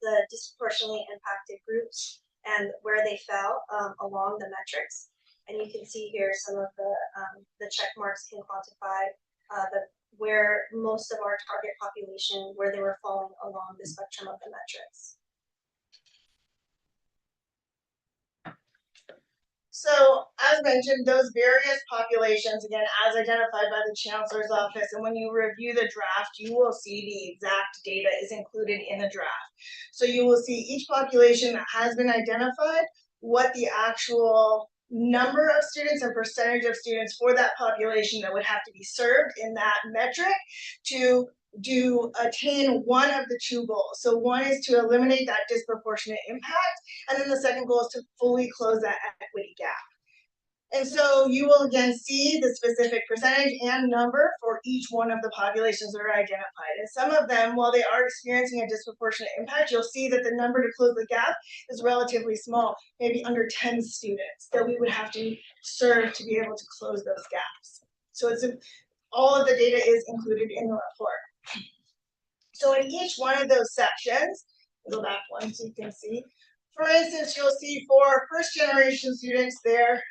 the disproportionately impacted groups and where they fell along the metrics. And you can see here some of the check marks can quantify where most of our target population, where they were falling along the spectrum of the metrics. So as mentioned, those various populations, again, as identified by the chancellor's office, and when you review the draft, you will see the exact data is included in the draft. So you will see each population that has been identified, what the actual number of students and percentage of students for that population that would have to be served in that metric to attain one of the 2 goals. So one is to eliminate that disproportionate impact, and then the second goal is to fully close that equity gap. And so you will again see the specific percentage and number for each one of the populations that are identified. And some of them, while they are experiencing a disproportionate impact, you'll see that the number to close the gap is relatively small, maybe under 10 students that we would have to serve to be able to close those gaps. So all of the data is included in the report. So in each one of those sections, go back one so you can see. For instance, you'll see for first generation students, they're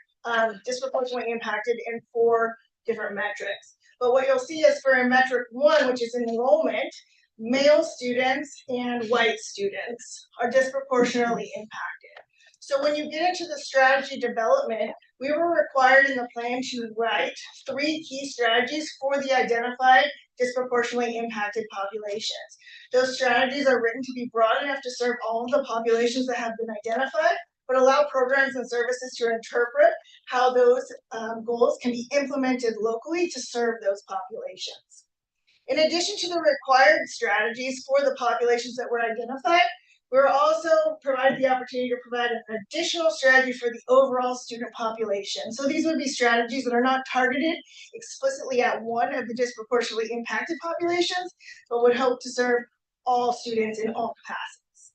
disproportionately impacted in 4 different metrics. But what you'll see is for metric 1, which is enrollment, male students and white students are disproportionately impacted. So when you get into the strategy development, we were required in the plan to write 3 key strategies for the identified disproportionately impacted populations. Those strategies are written to be broad enough to serve all of the populations that have been identified, but allow programs and services to interpret how those goals can be implemented locally to serve those populations. In addition to the required strategies for the populations that were identified, we were also provided the opportunity to provide an additional strategy for the overall student population. So these would be strategies that are not targeted explicitly at one of the disproportionately impacted populations, but would help to serve all students in all capacities.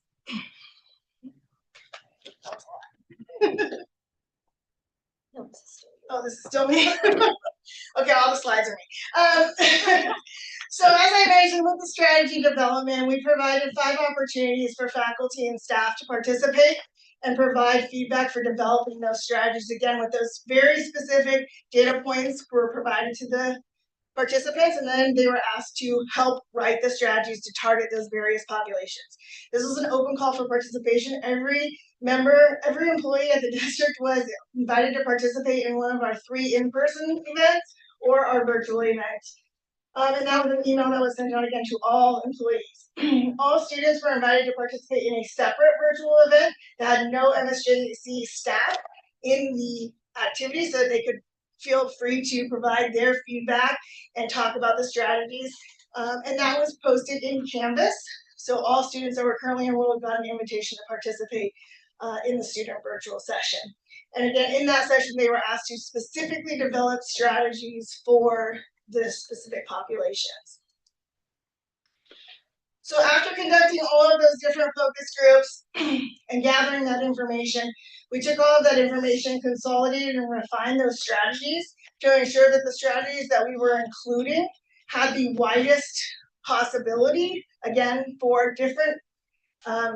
Oh, this is still me? Okay, all the slides are me. So as I mentioned with the strategy development, we provided 5 opportunities for faculty and staff to participate and provide feedback for developing those strategies. Again, with those very specific data points were provided to the participants, and then they were asked to help write the strategies to target those various populations. This was an open call for participation. Every member, every employee at the district was invited to participate in one of our 3 in-person events or our virtual events. And that was an email that was sent out again to all employees. All students were invited to participate in a separate virtual event that had no MSJC staff in the activity so that they could feel free to provide their feedback and talk about the strategies. And that was posted in Canvas. So all students that were currently enrolled got an invitation to participate in the student virtual session. And again, in that session, they were asked to specifically develop strategies for the specific populations. So after conducting all of those different focus groups and gathering that information, we took all of that information, consolidated and refined those strategies to ensure that the strategies that we were including had the widest possibility, again, for different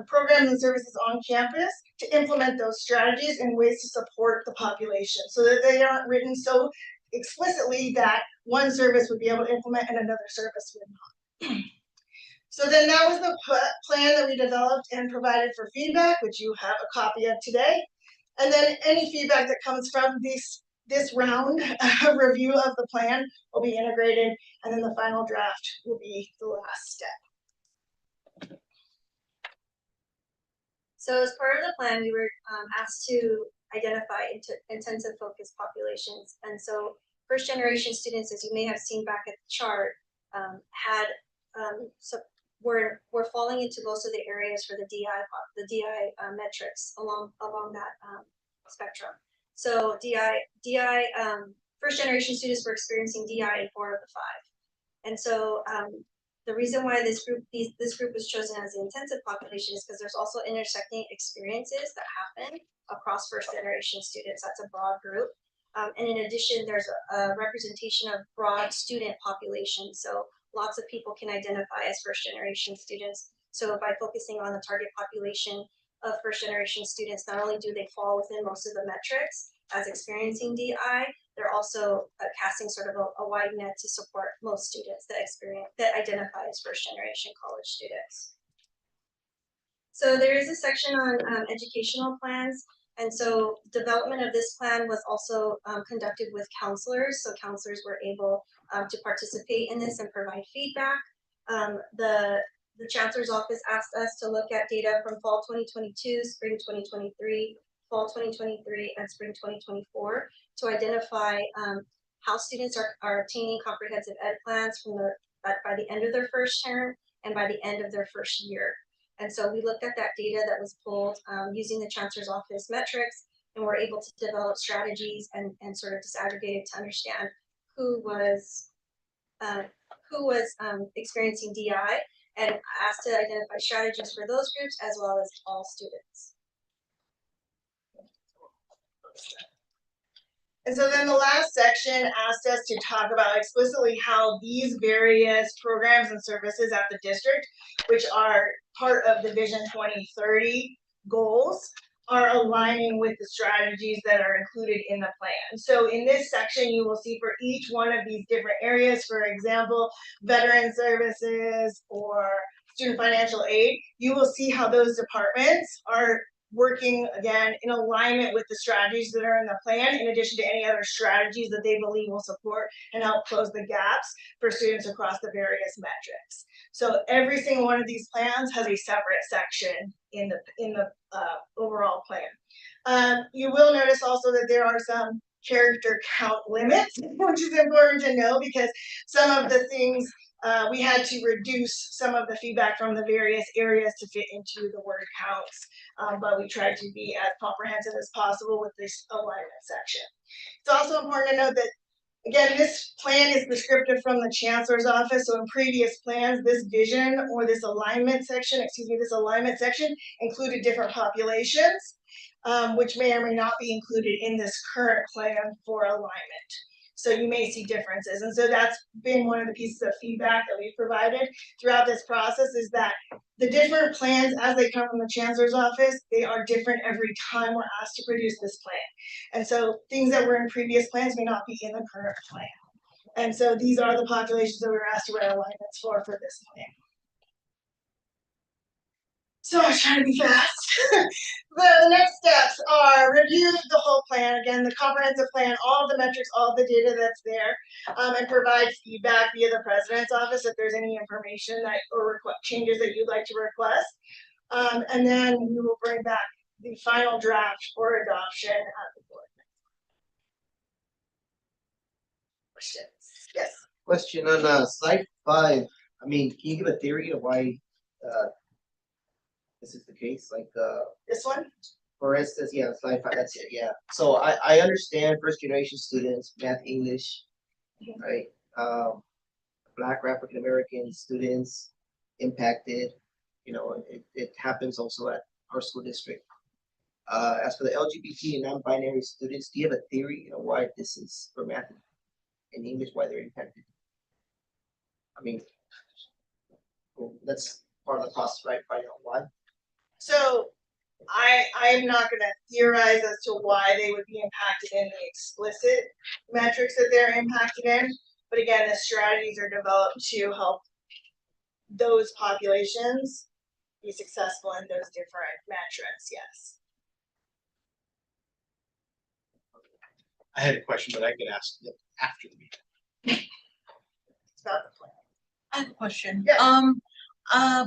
programs and services on campus to implement those strategies in ways to support the population so that they aren't written so explicitly that one service would be able to implement and another service would not. So then that was the plan that we developed and provided for feedback, which you have a copy of today. And then any feedback that comes from this round of review of the plan will be integrated, and then the final draft will be the last step. So as part of the plan, we were asked to identify intensive focus populations. And so first generation students, as you may have seen back at the chart, were falling into most of the areas for the DI metrics along that spectrum. So first generation students were experiencing DI in 4 of the 5. And so the reason why this group was chosen as the intensive population is because there's also intersecting experiences that happen across first generation students. That's a broad group. And in addition, there's a representation of broad student population. So lots of people can identify as first generation students. So by focusing on the target population of first generation students, not only do they fall within most of the metrics as experiencing DI, they're also casting sort of a wide net to support most students that identify as first generation college students. So there is a section on educational plans. And so development of this plan was also conducted with counselors. So counselors were able to participate in this and provide feedback. The chancellor's office asked us to look at data from fall 2022, spring 2023, fall 2023, and spring 2024 to identify how students are obtaining comprehensive ed plans by the end of their first term and by the end of their first year. And so we looked at that data that was pulled using the chancellor's office metrics, and we're able to develop strategies and sort of disaggregate it to understand who was experiencing DI, and asked to identify strategies for those groups as well as all students. And so then the last section asked us to talk about explicitly how these various programs and services at the district, which are part of the Vision 2030 goals, are aligning with the strategies that are included in the plan. So in this section, you will see for each one of these different areas, for example, veteran services or student financial aid, you will see how those departments are working again in alignment with the strategies that are in the plan, in addition to any other strategies that they believe will support and help close the gaps for students across the various metrics. So every single one of these plans has a separate section in the overall plan. You will notice also that there are some character count limits, which is important to know because some of the things we had to reduce some of the feedback from the various areas to fit into the word counts, but we tried to be as comprehensive as possible with this alignment section. It's also important to note that, again, this plan is prescriptive from the Chancellor's office, so in previous plans, this vision or this alignment section, included different populations, which may or may not be included in this current plan for alignment. So you may see differences. And so that's been one of the pieces of feedback that we've provided throughout this process, is that the different plans as they come from the Chancellor's office, they are different every time we're asked to produce this plan. And so things that were in previous plans may not be in the current plan. And so these are the populations that we were asked to write alignments for this plan. So I was trying to be fast. The next steps are review the whole plan, again, the comprehensive plan, all the metrics, all the data that's there, and provide feedback via the president's office if there's any information that or changes that you'd like to request. And then we will bring back the final draft for adoption at the board. Questions? Yes. Question on slide 5. I mean, can you give a theory of why this is the case? Like This one? for instance, yeah, slide 5, that's it, yeah. So I understand first generation students, math, English, right? Black or African American students impacted, you know, it happens also at our school district. As for the LGBT and non-binary students, do you have a theory, you know, why this is for math and English, why they're impacted? I mean, that's part of the process, right? Find out why. So I'm not gonna theorize as to why they would be impacted in the explicit metrics that they're impacted in. But again, the strategies are developed to help those populations be successful in those different metrics, yes. I had a question, but I could ask it after the meeting. It's about the plan. I have a question. Yeah.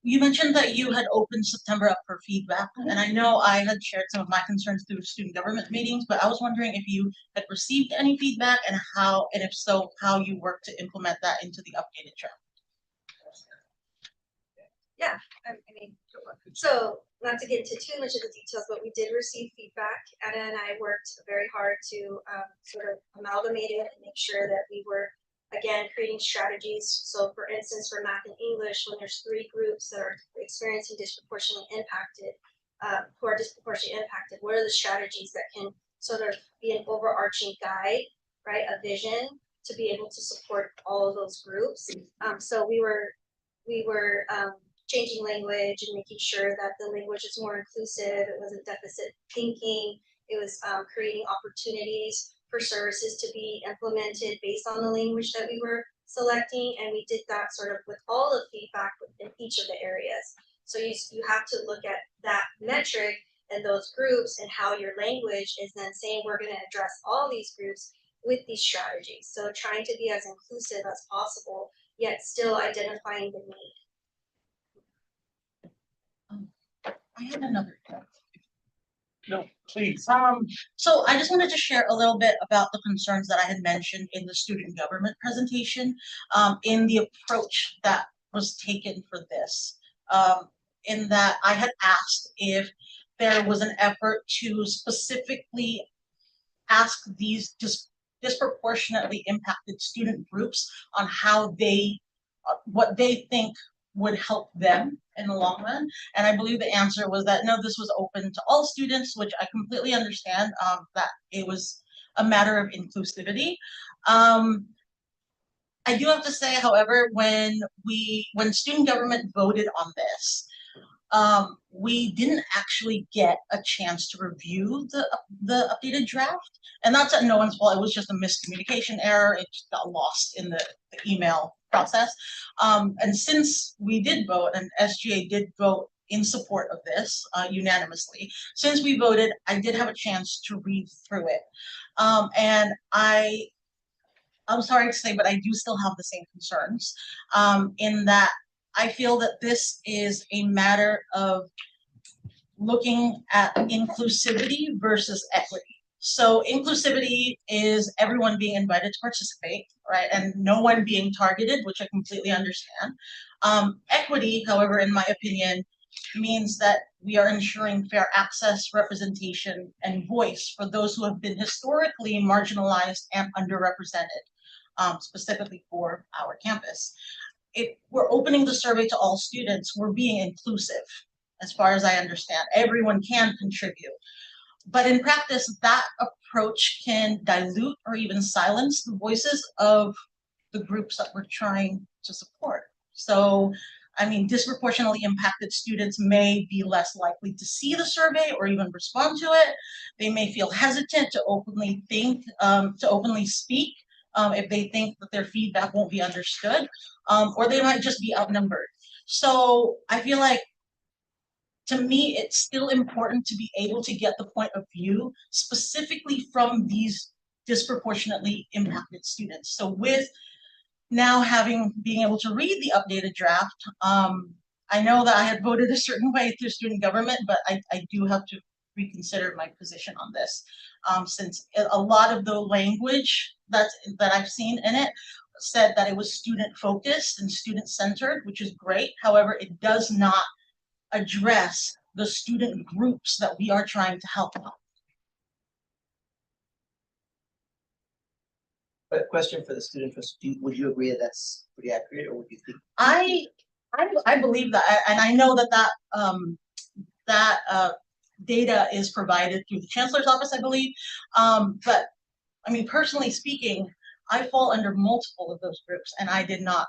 You mentioned that you had opened September up for feedback, and I know I had shared some of my concerns through student government meetings, but I was wondering if you had received any feedback and how, and if so, how you work to implement that into the updated draft. Yeah, I mean, so not to get into too much of the details, but we did receive feedback. Anna and I worked very hard to sort of amalgamate it and make sure that we were, again, creating strategies. So for instance, for math and English, when there's 3 groups that are experiencing disproportionately impacted, who are disproportionately impacted, what are the strategies that can sort of be an overarching guide, right, a vision to be able to support all of those groups. So we were changing language and making sure that the language is more inclusive. It wasn't deficit thinking. It was creating opportunities for services to be implemented based on the language that we were selecting. And we did that sort of with all the feedback within each of the areas. So you have to look at that metric and those groups and how your language is then saying we're going to address all these groups with these strategies. So trying to be as inclusive as possible, yet still identifying the need. I had another. No, please. So I just wanted to share a little bit about the concerns that I had mentioned in the student government presentation, in the approach that was taken for this. In that I had asked if there was an effort to specifically ask these disproportionately impacted student groups on how they, what they think would help them in the long run. And I believe the answer was that no, this was open to all students, which I completely understand, that it was a matter of inclusivity. I do have to say, however, when student government voted on this, we didn't actually get a chance to review the updated draft. And that's at no one's fault. It was just a miscommunication error. It just got lost in the email process. And since we did vote, and SGA did vote in support of this unanimously, since we voted, I did have a chance to read through it. And I'm sorry to say, but I do still have the same concerns in that I feel that this is a matter of looking at inclusivity versus equity. So inclusivity is everyone being invited to participate, right? And no one being targeted, which I completely understand. Equity, however, in my opinion, means that we are ensuring fair access, representation, and voice for those who have been historically marginalized and underrepresented, specifically for our campus. If we're opening the survey to all students, we're being inclusive, as far as I understand. Everyone can contribute. But in practice, that approach can dilute or even silence the voices of the groups that we're trying to support. So, I mean, disproportionately impacted students may be less likely to see the survey or even respond to it. They may feel hesitant to openly speak if they think that their feedback won't be understood, or they might just be outnumbered. So I feel like, to me, it's still important to be able to get the point of view specifically from these disproportionately impacted students. So with now being able to read the updated draft, I know that I had voted a certain way through student government, but I do have to reconsider my position on this, since a lot of the language that I've seen in it said that it was student focused and student centered, which is great. However, it does not address the student groups that we are trying to help out. But question for the student, would you agree that that's pretty accurate, or would you think? I believe that, and I know that data is provided through the chancellor's office, I believe. But I mean, personally speaking, I fall under multiple of those groups, and I did not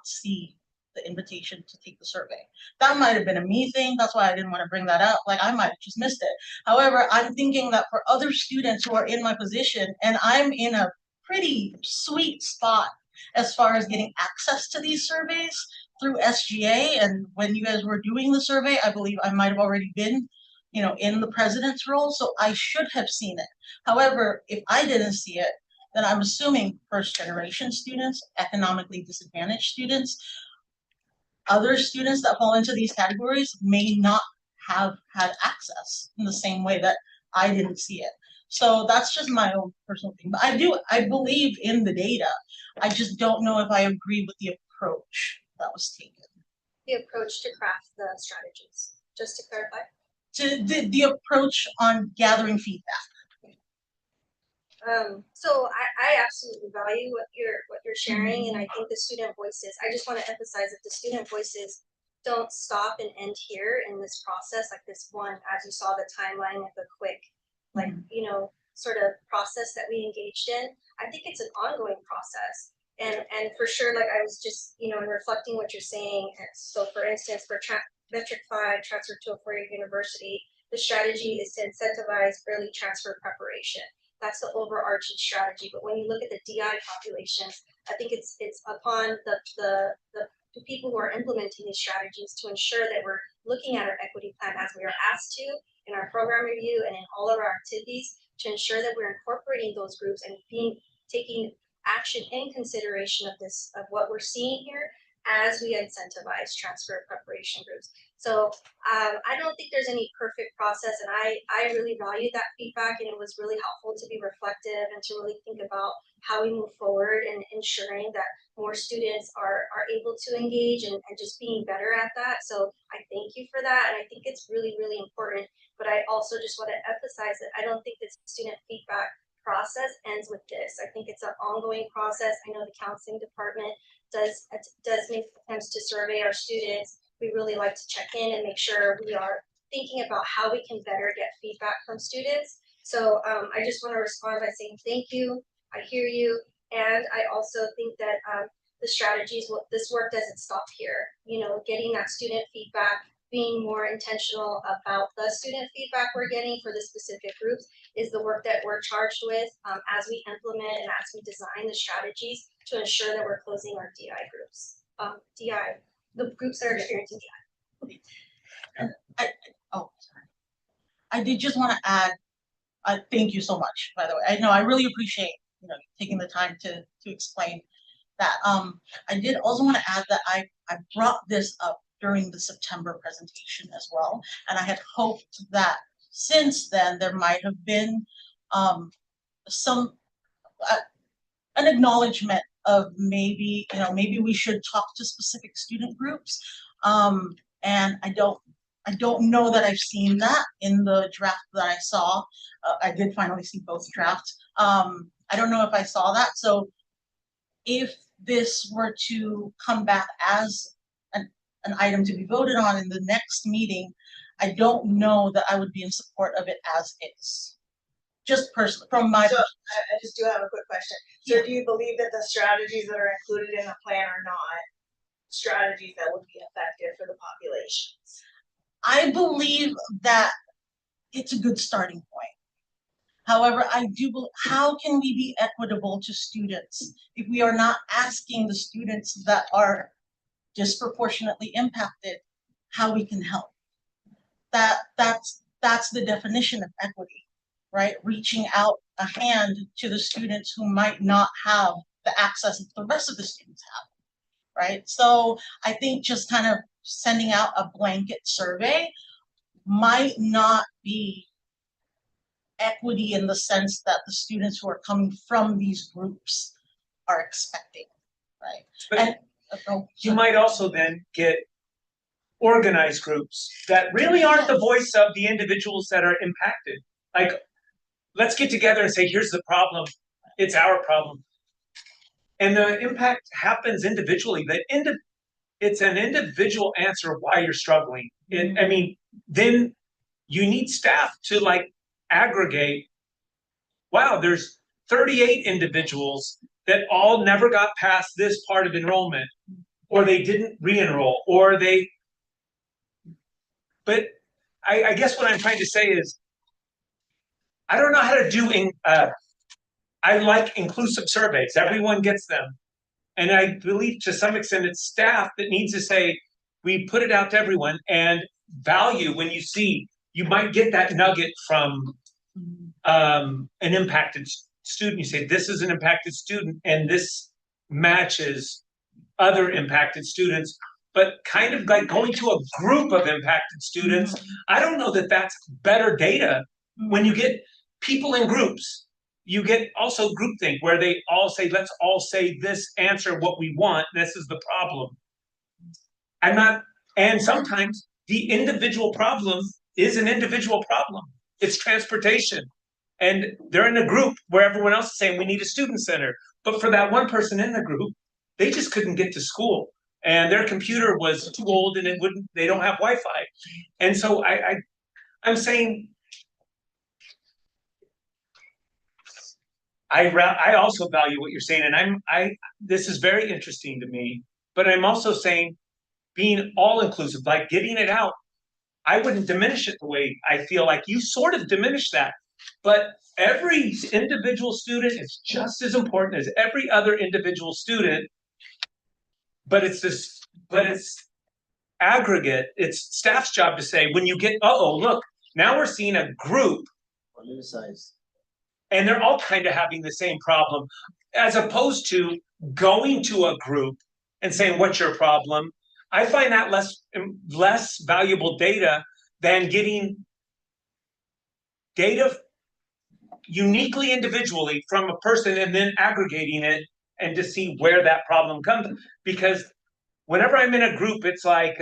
see the invitation to take the survey. That might have been a me thing. That's why I didn't want to bring that up. Like, I might have just missed it. However, I'm thinking that for other students who are in my position, and I'm in a pretty sweet spot as far as getting access to these surveys through SGA. And when you guys were doing the survey, I believe I might have already been, in the president's role. So I should have seen it. However, if I didn't see it, then I'm assuming first generation students, economically disadvantaged students, other students that fall into these categories may not have had access in the same way that I didn't see it. So that's just my own personal thing. But I believe in the data. I just don't know if I agree with the approach that was taken. The approach to craft the strategies, just to clarify. The approach on gathering feedback. So I absolutely value what you're sharing, and I think the student voices, I just want to emphasize that the student voices don't stop and end here in this process, like this one, as you saw the timeline of the quick, like, sort of process that we engaged in. I think it's an ongoing process. And for sure, like I was just, in reflecting what you're saying. So for instance, for Metric 5, transfer to a four-year university, the strategy is to incentivize early transfer preparation. That's the overarching strategy. But when you look at the DI populations, I think it's upon the people who are implementing these strategies to ensure that we're looking at our equity plan as we are asked to in our program review and in all of our activities, to ensure that we're incorporating those groups and taking action in consideration of what we're seeing here as we incentivize transfer preparation groups. So I don't think there's any perfect process, and I really valued that feedback, and it was really helpful to be reflective and to really think about how we move forward and ensuring that more students are able to engage and just being better at that. So I thank you for that, and I think it's really, really important. But I also just want to emphasize that I don't think that student feedback process ends with this. I think it's an ongoing process. I know the counseling department does make attempts to survey our students. We really like to check in and make sure we are thinking about how we can better get feedback from students. So I just want to respond by saying thank you. I hear you, and I also think that the strategies, this work doesn't stop here. You know, getting that student feedback, being more intentional about the student feedback we're getting for the specific groups is the work that we're charged with as we implement and as we design the strategies to ensure that we're closing our DI groups. The groups that are experiencing DI. Sorry. I did just want to add, thank you so much, by the way. I know I really appreciate, taking the time to explain that. I did also want to add that I brought this up during the September presentation as well. And I had hoped that since then there might have been some an acknowledgement of maybe we should talk to specific student groups. And I don't know that I've seen that in the draft that I saw. I did finally see both drafts. I don't know if I saw that. So if this were to come back as an item to be voted on in the next meeting, I don't know that I would be in support of it as is. Just personally, from my. So I just do have a quick question. So do you believe that the strategies that are included in the plan are not strategies that would be effective for the populations? I believe that it's a good starting point. However, I do believe, how can we be equitable to students if we are not asking the students that are disproportionately impacted how we can help? That's the definition of equity, right? Reaching out a hand to the students who might not have the access that the rest of the students have, right? So I think just kind of sending out a blanket survey might not be equity in the sense that the students who are coming from these groups are expecting, right? But you might also then get organized groups that really aren't the voice of the individuals that are impacted. Like, let's get together and say, here's the problem. It's our problem. And the impact happens individually. It's an individual answer of why you're struggling. I mean, then you need staff to aggregate. Wow, there's 38 individuals that all never got past this part of enrollment, or they didn't re-enroll, but I guess what I'm trying to say is, I don't know how to do, I like inclusive surveys, everyone gets them. And I believe to some extent it's staff that needs to say, we put it out to everyone, and value when you see, you might get that nugget from an impacted student. You say, this is an impacted student, and this matches other impacted students. But kind of like going to a group of impacted students, I don't know that that's better data. When you get people in groups, you get also groupthink where they all say, let's all say this answer what we want. This is the problem. And sometimes the individual problem is an individual problem. It's transportation. And they're in a group where everyone else is saying we need a student center. But for that one person in the group, they just couldn't get to school. And their computer was too old and they don't have Wi-Fi. And so I'm saying, I also value what you're saying, and this is very interesting to me, but I'm also saying being all inclusive, like getting it out. I wouldn't diminish it the way I feel like you sort of diminish that, but every individual student is just as important as every other individual student, but it's aggregate. It's staff's job to say, when you get, look, now we're seeing a group and they're all kind of having the same problem, as opposed to going to a group and saying, what's your problem? I find that less valuable data than getting data uniquely individually from a person and then aggregating it and to see where that problem comes. Because whenever I'm in a group, it's like,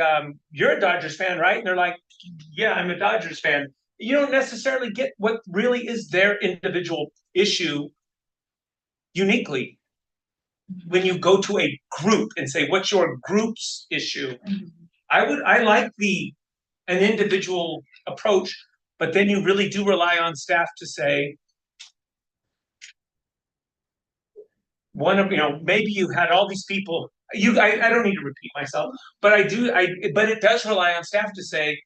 you're a Dodgers fan, right? And they're like, yeah, I'm a Dodgers fan. You don't necessarily get what really is their individual issue uniquely. When you go to a group and say, what's your group's issue? I like an individual approach, But then you really do rely on staff to say, maybe you had all these people, I don't need to repeat myself, but but it does rely on staff to say,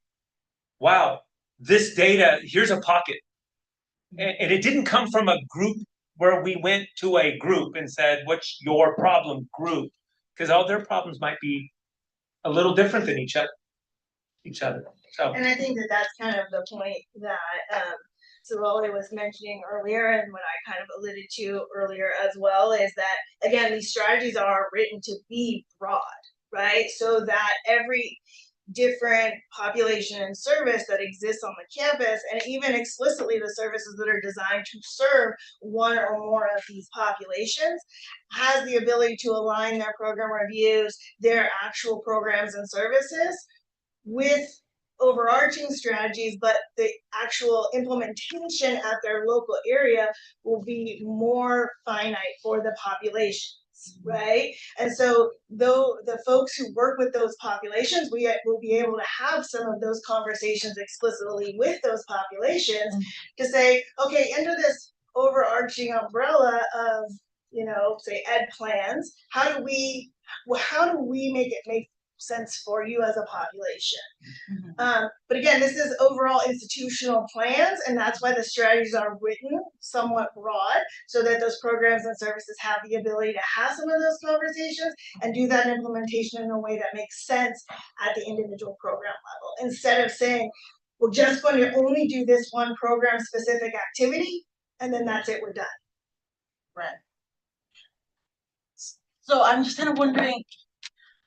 wow, this data, here's a pocket. And it didn't come from a group where we went to a group and said, what's your problem group? Because all their problems might be a little different than each other. So, And I think that that's kind of the point that Soroli was mentioning earlier, and what I kind of alluded to earlier as well, is that again, these strategies are written to be broad, right? So that every different population and service that exists on the campus, and even explicitly the services that are designed to serve one or more of these populations, has the ability to align their program reviews, their actual programs and services with overarching strategies, but the actual implementation at their local area will be more finite for the populations, right? And so though the folks who work with those populations, we will be able to have some of those conversations explicitly with those populations to say, okay, under this overarching umbrella of, say ed plans, how do we make it make sense for you as a population? But again, this is overall institutional plans, and that's why the strategies are written somewhat broad, so that those programs and services have the ability to have some of those conversations and do that implementation in a way that makes sense at the individual program level, instead of saying, we're just going to only do this one program specific activity, and then that's it, we're done. Right. So I'm just kind of wondering,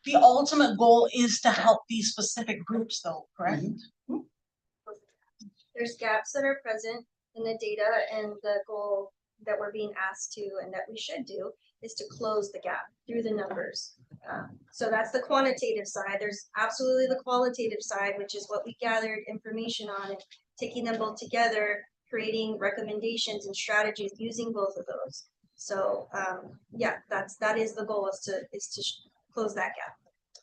the ultimate goal is to help these specific groups though, correct? There's gaps that are present in the data, and the goal that we're being asked to and that we should do is to close the gap through the numbers. So that's the quantitative side. There's absolutely the qualitative side, which is what we gathered information on, and taking them both together, creating recommendations and strategies using both of those. So yeah, that is the goal, is to close that gap.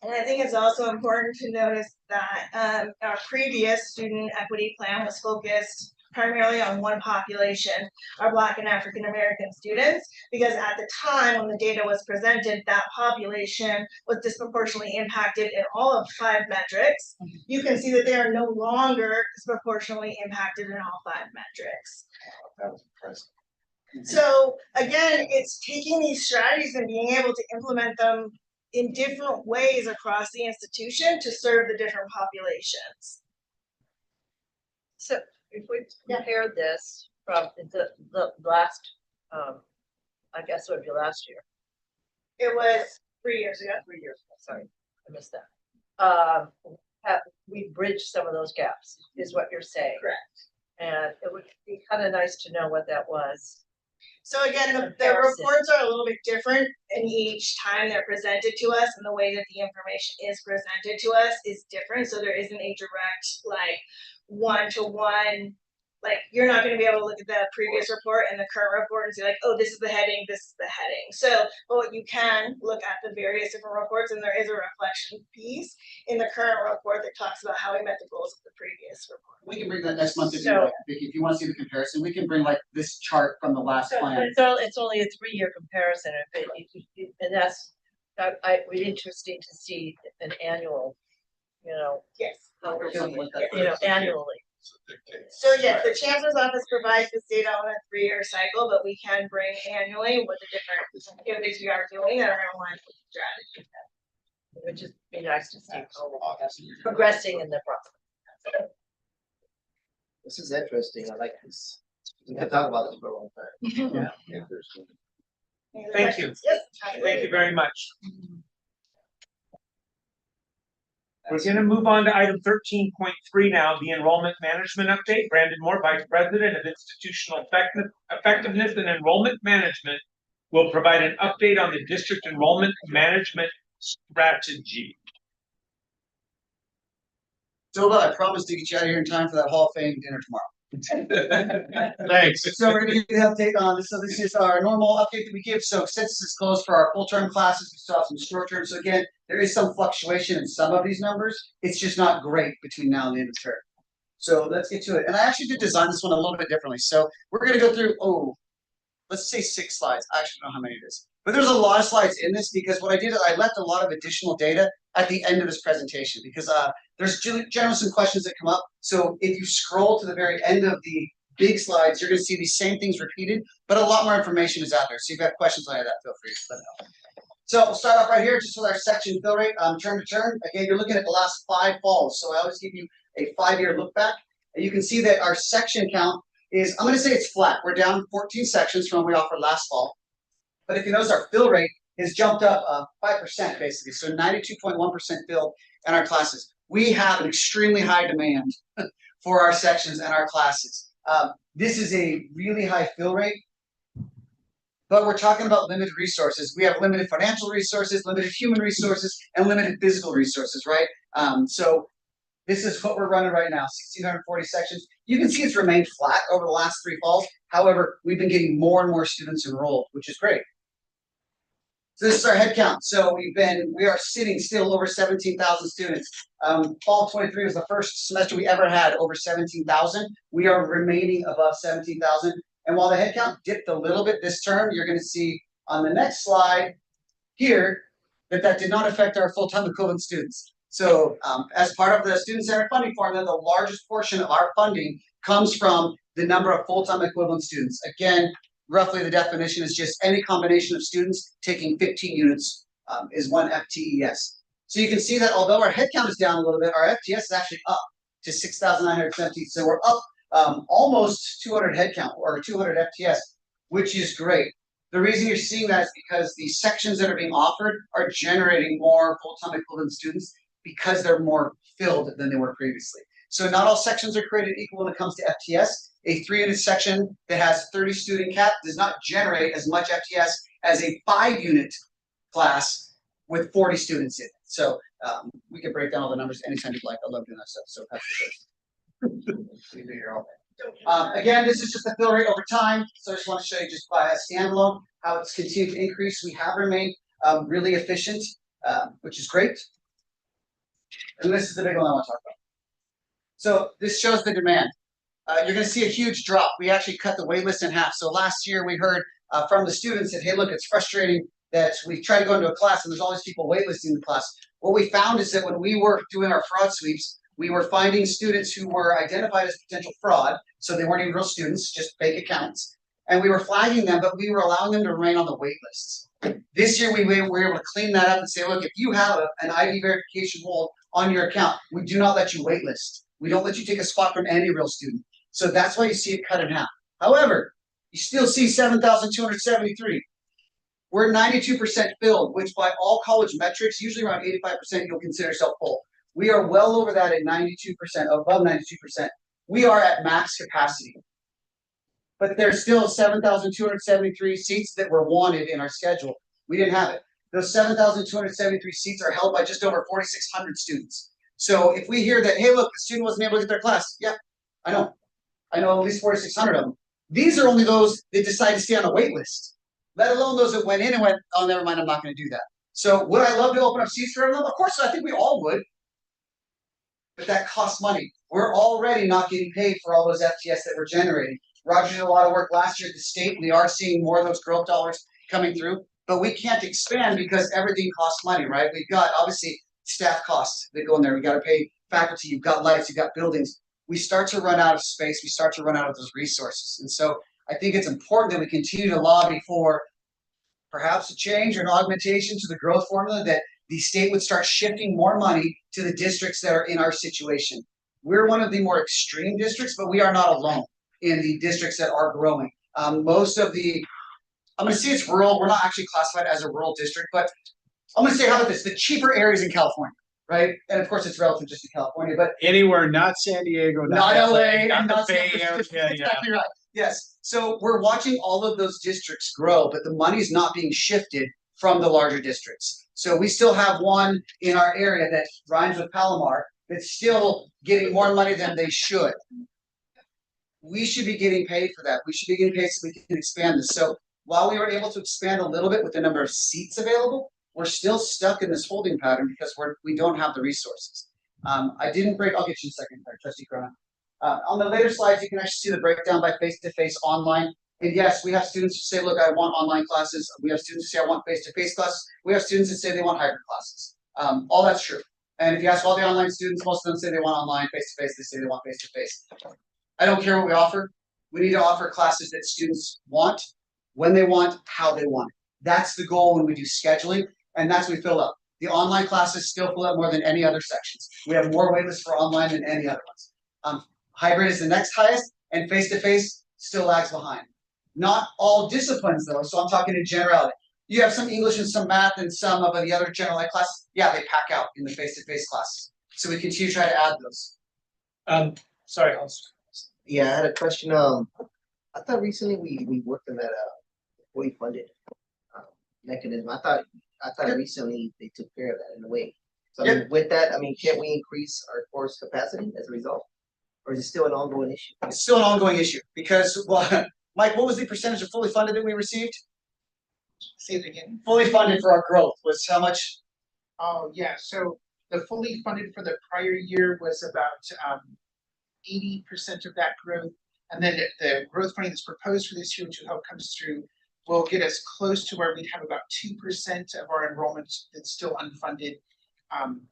And I think it's also important to notice that our previous student equity plan was focused primarily on one population, our Black and African American students, because at the time when the data was presented, that population was disproportionately impacted in all of 5 metrics. You can see that they are no longer disproportionately impacted in all 5 metrics. That was impressive. So again, it's taking these strategies and being able to implement them in different ways across the institution to serve the different populations. So if we compared this from the last, I guess it would be last year. It was 3 years ago. 3 years ago, sorry, I missed that. We bridged some of those gaps, is what you're saying. Correct. And it would be kind of nice to know what that was. So again, the reports are a little bit different, and each time they're presented to us, and the way that the information is presented to us is different. So there isn't a direct, like, one-to-one, like, you're not going to be able to look at the previous report and the current report and say like, oh, this is the heading, this is the heading. So, but you can look at the various different reports, and there is a reflection piece in the current report that talks about how we met the goals of the previous report. We can bring that next month if you like, Vicki, if you want to see the comparison, we can bring like this chart from the last plan. It's only a 3-year comparison, and that's, we'd be interesting to see an annual, Yes. how we're doing, annually. So yes, the chancellor's office provides this data on a 3-year cycle, but we can bring annually what the different activities we are doing that are in line with the strategy. It would just be nice to see how we're progressing in the process. This is interesting. I like this. We can talk about this for a long time. Yeah. Any other Thank you. questions? Yes. Thank you very much. We're gonna move on to item 13.3 now, the enrollment management update. Brandon Moore, Vice President of Institutional Effectiveness and Enrollment Management, will provide an update on the district enrollment management strategy. Silva, I promised to get you out of here in time for that Hall of Fame dinner tomorrow. Thanks. So we're gonna give you the update on this. So this is our normal update that we give. So census is closed for our full-term classes. We still have some short-term. So again, there is some fluctuation in some of these numbers. It's just not great between now and the end of the term. So let's get to it. And I actually did design this one a little bit differently. So we're gonna go through, let's say 6 slides. I actually don't know how many it is. But there's a lot of slides in this because what I did is I left a lot of additional data at the end of this presentation because there's generally some questions that come up. So if you scroll to the very end of the big slides, you're gonna see these same things repeated, but a lot more information is out there. So if you have questions on that, feel free to let me know. So we'll start off right here just with our section fill rate, turn to turn. Again, you're looking at the last 5 falls. So I always give you a 5-year look back. And you can see that our section count is, I'm gonna say it's flat. We're down 14 sections from what we offered last fall. But if you notice, our fill rate has jumped up 5% basically. So 92.1% filled in our classes. We have an extremely high demand for our sections and our classes. This is a really high fill rate. But we're talking about limited resources. We have limited financial resources, limited human resources, and limited physical resources, right? So this is what we're running right now, 1,640 sections. You can see it's remained flat over the last 3 falls. However, we've been getting more and more students enrolled, which is great. So this is our head count. So we are sitting still over 17,000 students. Fall 23 was the first semester we ever had over 17,000. We are remaining above 17,000. And while the head count dipped a little bit this term, you're going to see on the next slide here that did not affect our full-time equivalent students. So as part of the student-centered funding formula, the largest portion of our funding comes from the number of full-time equivalent students. Again, roughly the definition is just any combination of students taking 15 units is 1 FTES. So you can see that although our head count is down a little bit, our FTS is actually up to 6,917. So we're up almost 200 head count or 200 FTS, which is great. The reason you're seeing that is because the sections that are being offered are generating more full-time equivalent students because they're more filled than they were previously. So not all sections are created equal when it comes to FTS. A 3-unit section that has 30 student cap does not generate as much FTS as a 5-unit class with 40 students in it. So we can break down all the numbers anytime you'd like. I love doing that stuff. So pass the first. Again, this is just the fill rate over time. So I just want to show you just by a standalone how it's continued to increase. We have remained really efficient, which is great. And this is the big one I want to talk about. So this shows the demand. You're going to see a huge drop. We actually cut the wait list in half. So last year we heard from the students that, hey, look, it's frustrating that we try to go into a class and there's all these people waitlisting the class. What we found is that when we were doing our fraud sweeps, we were finding students who were identified as potential fraud, so they weren't even real students, just fake accounts. And we were flagging them, but we were allowing them to remain on the wait lists. This year, we were able to clean that up and say, look, if you have an ID verification hold on your account, we do not let you waitlist. We don't let you take a spot from any real student. So that's why you see it cut in half. However, you still see 7,273. We're 92% filled, which by all college metrics, usually around 85%, you'll consider yourself full. We are well over that at 92%, above 92%. We are at max capacity. But there's still 7,273 seats that were wanted in our schedule. We didn't have it. Those 7,273 seats are held by just over 4,600 students. So if we hear that, hey, look, the student wasn't able to get their class. Yeah, I know at least 4,600 of them. These are only those that decide to stay on a wait list, let alone those that went in and went, oh, never mind, I'm not going to do that. So would I love to open up seats for everyone? Of course, I think we all would. But that costs money. We're already not getting paid for all those FTS that we're generating. Roger did a lot of work last year at the state. We are seeing more of those growth dollars coming through, but we can't expand because everything costs money, right? We've got obviously staff costs that go in there. We got to pay faculty. You've got lights. You've got buildings. We start to run out of space. We start to run out of those resources. And so I think it's important that we continue to lobby for perhaps a change or an augmentation to the growth formula, that the state would start shifting more money to the districts that are in our situation. We're one of the more extreme districts, but we are not alone in the districts that are growing. Most of the, I'm going to say it's rural. We're not actually classified as a rural district, but I'm going to say, how about this? The cheaper areas in California, right? And of course, it's relative just to California, but anywhere not San Diego, not LA, not the not Bay San Francisco. Area. Exactly right. Yes. So we're watching all of those districts grow, but the money's not being shifted from the larger districts. So we still have one in our area that rhymes with Palomar that's still getting more money than they should. We should be getting paid for that. We should be getting paid so we can expand this. So while we were able to expand a little bit with the number of seats available, we're still stuck in this holding pattern because we don't have the resources. I didn't break, I'll get you in a second, Trustee Corona. On the later slides, you can actually see the breakdown by face-to-face online. And yes, we have students who say, look, I want online classes. We have students who say, I want face-to-face classes. We have students that say they want hybrid classes. All that's true. And if you ask all the online students, most of them say they want online, face-to-face, they say they want face-to-face. I don't care what we offer. We need to offer classes that students want, when they want, how they want it. That's the goal when we do scheduling, and that's what we fill up. The online classes still fill up more than any other sections. We have more waitlists for online than any other ones. Hybrid is the next highest, and face-to-face still lags behind. Not all disciplines though, so I'm talking in generality. You have some English and some math and some of the other general ed classes. Yeah, they pack out in the face-to-face classes. So we continue to try to add those. Sorry, Yeah, I had a question. I thought recently we worked on that fully funded mechanism. I thought recently they took care of that in a way. So I mean, with that, I mean, can't we increase our course capacity as a result? Or is it still an ongoing issue? It's still an ongoing issue because, well, Mike, what was the percentage of fully funded that we received? Say it again. Fully funded for our growth was how much? Oh, yeah, so the fully funded for the prior year was about 80% of that growth. And then the growth funding that's proposed for this year, which we hope comes through, will get us close to where we'd have about 2% of our enrollment that's still unfunded.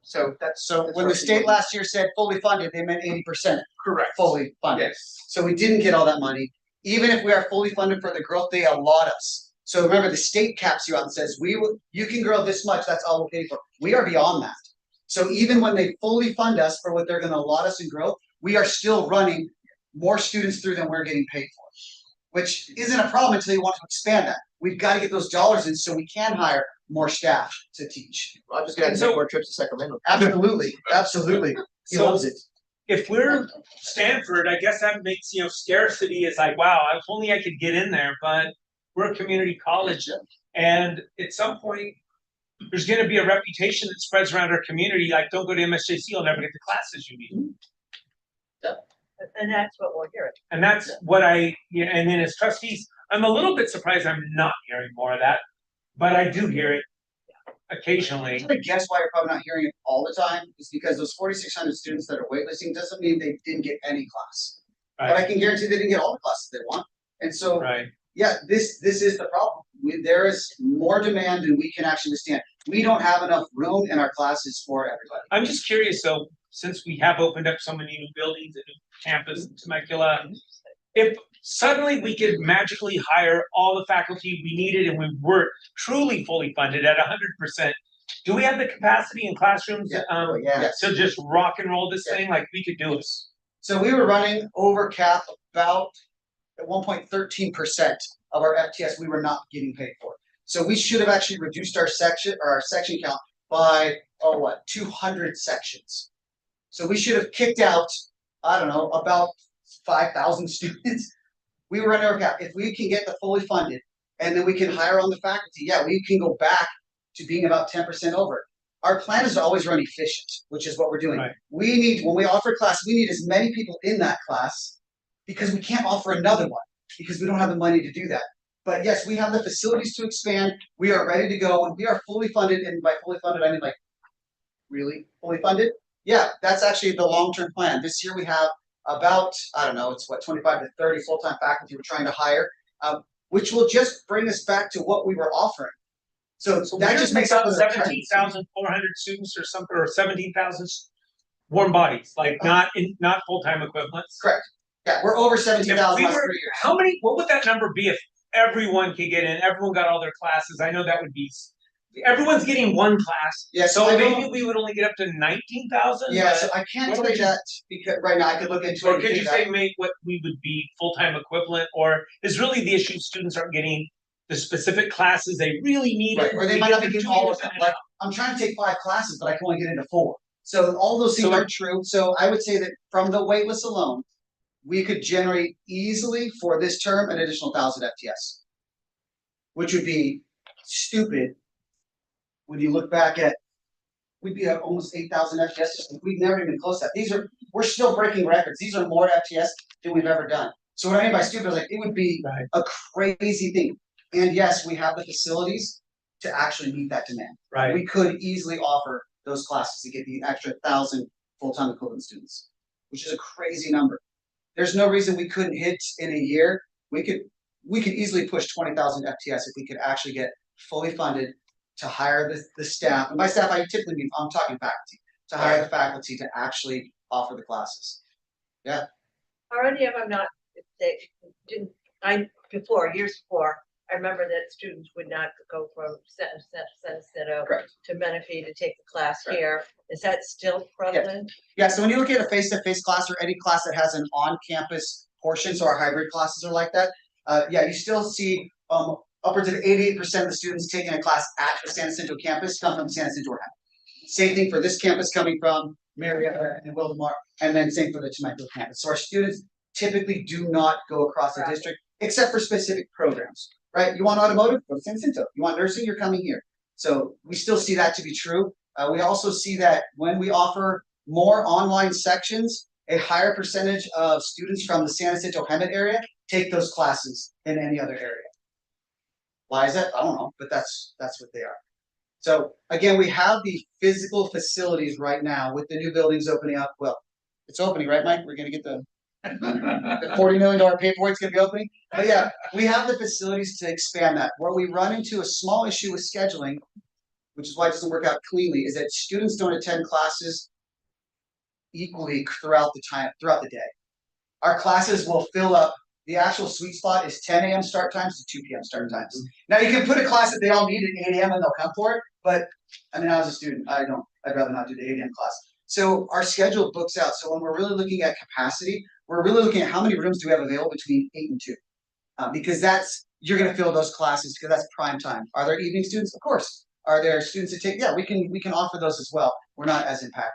So that's when the state last year said fully funded, they meant 80%. Correct. Fully funded. Yes. So we didn't get all that money. Even if we are fully funded for the growth, they allot us. So remember, the state caps you out and says, you can grow this much, that's all we'll pay for. We are beyond that. So even when they fully fund us for what they're gonna allot us in growth, we are still running more students through than we're getting paid for, which isn't a problem until you want to expand that. We've got to get those dollars in so we can hire more staff to teach. I'm just gonna take more trips to Sacramento. Absolutely, absolutely. He So- loves it. if we're Stanford, I guess that makes, scarcity is like, wow, if only I could get in there, but we're a community college. And at some point, there's gonna be a reputation that spreads around our community, like, don't go to MSJC, you'll never get the classes you need. And that's what we're hearing. And that's what and then as trustees, I'm a little bit surprised I'm not hearing more of that, but I do hear it occasionally. I'm gonna guess why you're probably not hearing it all the time is because those 4,600 students that are waitlisting doesn't mean they didn't get any class. But I can guarantee they didn't get all the classes they want. And so, yeah, this is the problem. There is more demand than we can actually withstand. We don't have enough room in our classes for everybody. I'm just curious, though, since we have opened up so many new buildings, a new campus in Temecula, if suddenly we could magically hire all the faculty we needed and we were truly fully funded at 100%, do we have the capacity in classrooms to just rock and roll this thing? Like, we could do it. So we were running over cap about at one point 13% of our FTS we were not getting paid for. So we should have actually reduced our section count by 200 sections. So we should have kicked out, I don't know, about 5,000 students. We were running over cap. If we can get the fully funded and then we can hire on the faculty, we can go back to being about 10% over. Our plan is to always run efficient, which is what we're doing. We need, when we offer class, we need as many people in that class because we can't offer another one because we don't have the money to do that. But yes, we have the facilities to expand. We are ready to go and we are fully funded. And by fully funded, I mean like really fully funded. Yeah, that's actually the long-term plan. This year we have about, I don't know, it's 25 to 30 full-time faculty we're trying to hire, which will just bring us back to what we were offering. So that just makes up 17,400 students or something, or 17,000 warm bodies, like not full-time equivalents. Correct. Yeah, we're over 17,000 last 3 years. What would that number be if everyone could get in, everyone got all their classes? I know that would be, everyone's getting one class. Yeah, so maybe we would only get up to 19,000. Yeah, so I can't tell you that because right now I could look into it. Or could you say maybe what we would be full-time equivalent, or is really the issue students aren't getting the specific classes they really need? Right, or they might not be getting all of them. Like, I'm trying to take 5 classes, but I can only get into 4. So all those things aren't true. So I would say that from the waitlist alone, we could generate easily for this term an additional 1,000 FTS, which would be stupid when you look back at, we'd be at almost 8,000 FTS. We've never even been close to that. We're still breaking records. These are more FTS than we've ever done. So what I mean by stupid is like, it would be a crazy thing. And yes, we have the facilities to actually meet that demand. Right. We could easily offer those classes to get the extra 1,000 full-time equivalent students, which is a crazy number. there's no reason we couldn't hit in a year. We could easily push 20,000 FTS if we could actually get fully funded to hire the staff. And by staff, I typically mean, I'm talking faculty, to hire the faculty to actually offer the classes. Yeah. Already, if I'm not, they didn't, years before, I remember that students would not go from San Jacinto Correct. to Menifee to take the class Correct. here. Is that still prevalent? Yeah, so when you look at a face-to-face class or any class that has an on-campus portion, so our hybrid classes are like that, yeah, you still see upwards of 88% of the students taking a class at the San Jacinto campus come from San Jacinto or Hamilton. Same thing for this campus coming from Marietta and Wildomar, and then same for the Temecula campus. So our students typically do not go across the district, except for specific programs, right? You want automotive? Go to San Jacinto. You want nursing? You're coming here. So we still see that to be true. We also see that when we offer more online sections, a higher percentage of students from the San Jacinto Hemet area take those classes in any other area. Why is that? I don't know, but that's what they are. So again, we have the physical facilities right now with the new buildings opening up. Well, it's opening, right, Mike? We're gonna get the $40 million paperwork's gonna be opening. But yeah, we have the facilities to expand that. Where we run into a small issue with scheduling, which is why it doesn't work out cleanly, is that students don't attend classes equally throughout the day. Our classes will fill up. The actual sweet spot is 10 a.m. start times to 2 p.m. start times. Now you can put a class that they all need at 8 a.m. and they'll come for it, but I mean, I was a student, I'd rather not do the 8 a.m. class. So our schedule books out. So when we're really looking at capacity, we're really looking at how many rooms do we have available between 8 and 2, because you're going to fill those classes because that's prime time. Are there evening students? Of course. Are there students that take? Yeah, we can offer those as well. We're not as impacted.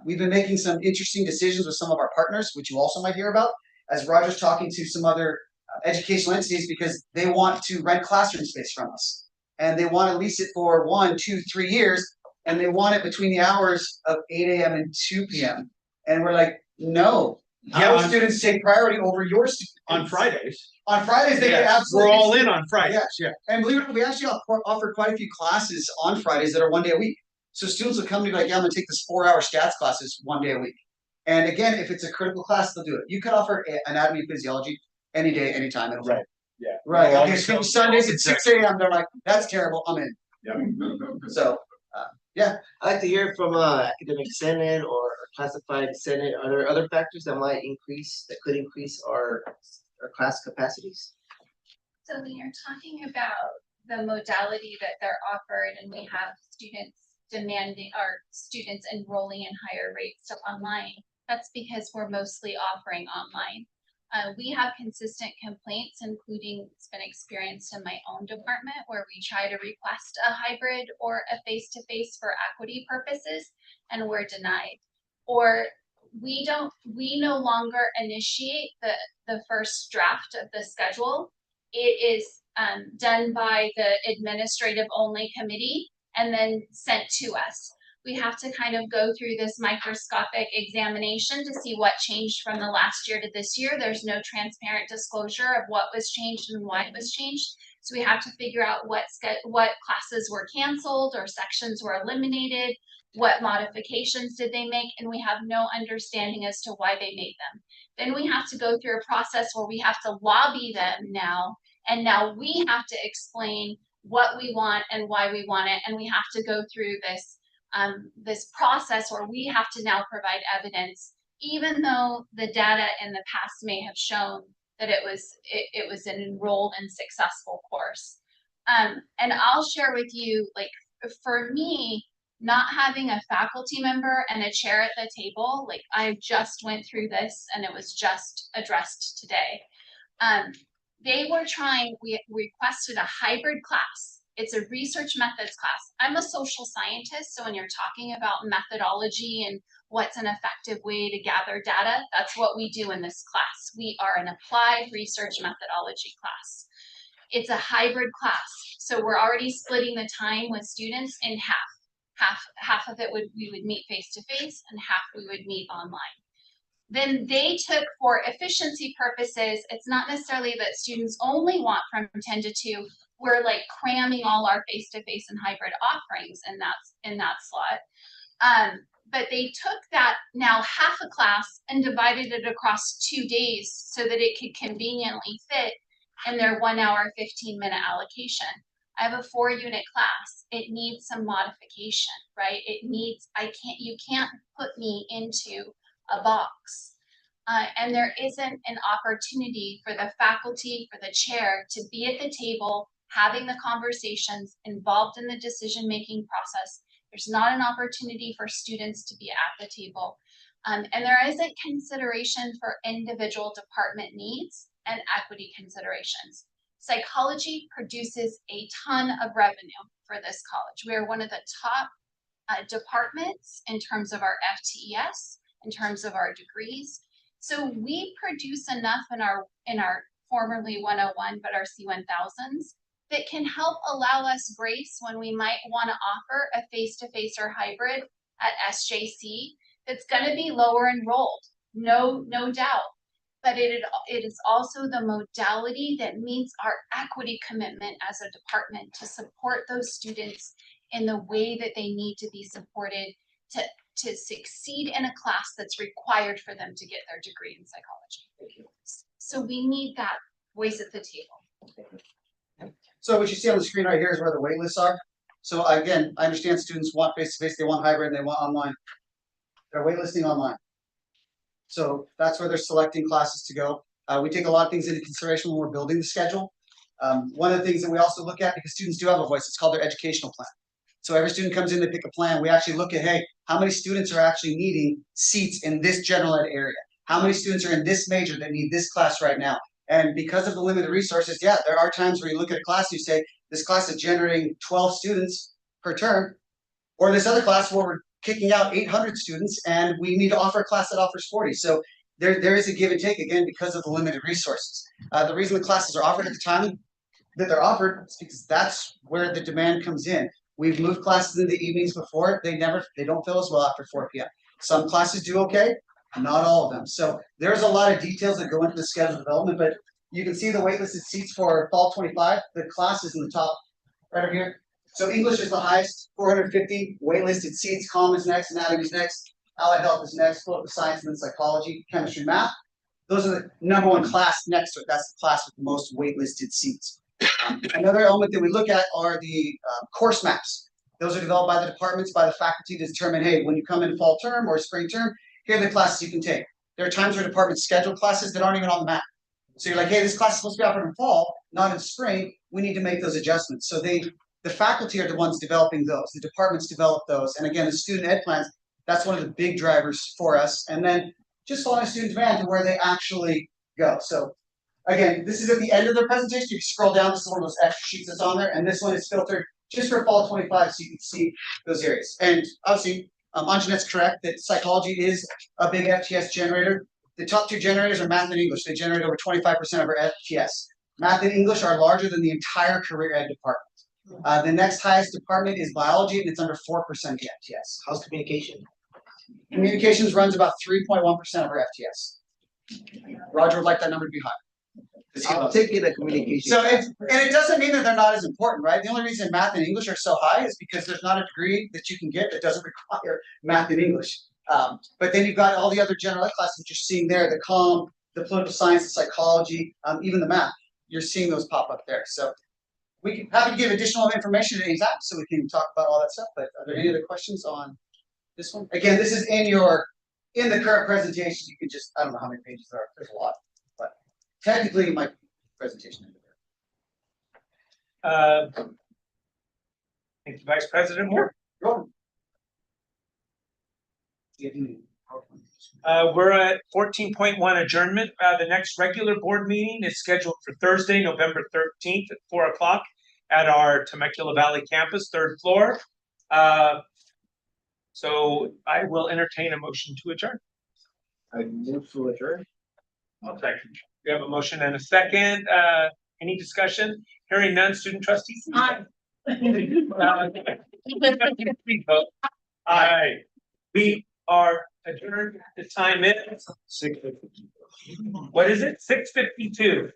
We've been making some interesting decisions with some of our partners, which you also might hear about, as Roger's talking to some other educational entities because they want to rent classroom space from us. And they want to lease it for 1, 2, 3 years, and they want it between the hours of 8 a.m. and 2 p.m. And we're like, no. Yeah, Our students take priority over your students. On Fridays. On Fridays, they can absolutely. We're all in on Fridays, yeah. And believe it or not, we actually offer quite a few classes on Fridays that are 1 day a week. So students will come to me like, yeah, I'm gonna take this 4-hour stats classes 1 day a week. And again, if it's a critical class, they'll do it. You could offer anatomy and physiology any day, anytime. Right. Yeah. Right. Well, Okay. So Sundays at 6 a.m. They're like, that's terrible. I'm in. Yeah. So, yeah. I'd like to hear from academic senate or classified senate. Are there other factors that could increase our class capacities? So when you're talking about the modality that they're offered and we have students enrolling in higher rates of online, that's because we're mostly offering online. We have consistent complaints, including it's been experienced in my own department where we try to request a hybrid or a face-to-face for equity purposes and we're denied. Or we no longer initiate the first draft of the schedule. It is done by the administrative only committee and then sent to us. We have to kind of go through this microscopic examination to see what changed from the last year to this year. There's no transparent disclosure of what was changed and why it was changed. So we have to figure out what classes were canceled or sections were eliminated, what modifications did they make, and we have no understanding as to why they made them. Then we have to go through a process where we have to lobby them now, and now we have to explain what we want and why we want it, and we have to go through this process where we have to now provide evidence, even though the data in the past may have shown that it was an enrolled and successful course. And I'll share with you, like, for me, not having a faculty member and a chair at the table, like I just went through this and it was just addressed today. We requested a hybrid class. It's a research methods class. I'm a social scientist, so when you're talking about methodology and what's an effective way to gather data, that's what we do in this class. We are an applied research methodology class. It's a hybrid class, so we're already splitting the time with students in half. Half of it we would meet face-to-face and half we would meet online. Then they took, for efficiency purposes, it's not necessarily that students only want from 10 to 2, we're like cramming all our face-to-face and hybrid offerings in that slot. but they took that now half a class and divided it across 2 days so that it could conveniently fit in their 1 hour, 15-minute allocation. I have a 4-unit class. It needs some modification, right? You can't put me into a box. And there isn't an opportunity for the faculty, for the chair to be at the table, having the conversations, involved in the decision-making process. There's not an opportunity for students to be at the table. And there isn't consideration for individual department needs and equity considerations. Psychology produces a ton of revenue for this college. We are one of the top departments in terms of our FTES, in terms of our degrees. So we produce enough in our formerly 101, but our C1000s, that can help allow us grace when we might want to offer a face-to-face or hybrid at SJC that's going to be lower enrolled, no doubt. But it is also the modality that meets our equity commitment as a department to support those students in the way that they need to be supported to succeed in a class that's required for them to get their degree in psychology. So we need that voice at the table. So what you see on the screen right here is where the wait lists are. So again, I understand students want face-to-face, they want hybrid, and they want online. They're waitlisting online. So that's where they're selecting classes to go. We take a lot of things into consideration when we're building the schedule. One of the things that we also look at, because students do have a voice, it's called their educational plan. So every student comes in, they pick a plan. We actually look at, hey, how many students are actually needing seats in this general ed area? How many students are in this major that need this class right now? And because of the limited resources, yeah, there are times where you look at a class and you say, this class is generating 12 students per term, or this other class where we're kicking out 800 students and we need to offer a class that offers 40. So there is a give and take, again, because of the limited resources. The reason the classes are offered at the time that they're offered is because that's where the demand comes in. We've moved classes in the evenings before. They don't fill as well after 4 p.m. Some classes do okay, not all of them. So there's a lot of details that go into the schedule development, but you can see the waitlisted seats for fall 25. The classes in the top right over here. So English is the highest, 450 waitlisted seats. Comm is next, anatomy is next, allied health is next, political science, and then psychology, chemistry, math. Those are the number one class next to it. That's the class with the most waitlisted seats. Another element that we look at are the course maps. Those are developed by the departments, by the faculty to determine, hey, when you come in fall term or spring term, here are the classes you can take. There are times where departments schedule classes that aren't even on the map. So you're like, hey, this class is supposed to be offered in fall, not in spring. We need to make those adjustments. So the faculty are the ones developing those. The departments develop those. And again, the student ed plans, that's one of the big drivers for us. And then just following student demand to where they actually go. So again, this is at the end of the presentation. You can scroll down, this is one of those extra sheets that's on there. And this one is filtered just for fall 25, so you can see those areas. And obviously, Anjanette's correct that psychology is a big FTS generator. The top 2 generators are math and English. They generate over 25% of our FTS. Math and English are larger than the entire career ed department. The next highest department is biology, and it's under 4% of the FTS. How's communication? Communications runs about 3.1% of our FTS. Roger would like that number to be higher. I'll take it a communication. So and it doesn't mean that they're not as important, right? The only reason math and English are so high is because there's not a degree that you can get that doesn't require math and English. But then you've got all the other general ed classes that you're seeing there, the comm, the political science, the psychology, even the math. You're seeing those pop up there. So we can happy to give additional information at any time, so we can talk about all that stuff. But are there any other questions on this one? Again, this is in the current presentation. You can just, I don't know how many pages there are. There's a lot, but technically my presentation ended there. Thank you, Vice President Moore. We're at 14.1 adjournment. The next regular board meeting is scheduled for Thursday, November 13th at 4 o'clock at our Temecula Valley campus, 3rd floor. So I will entertain a motion to adjourn. I move to adjourn. I'll second. We have a motion and a second. Any discussion? Hearing none, student trustees? Aye. Please vote. Aye. We are adjourned. The time is 6:52. What is it? 6:52.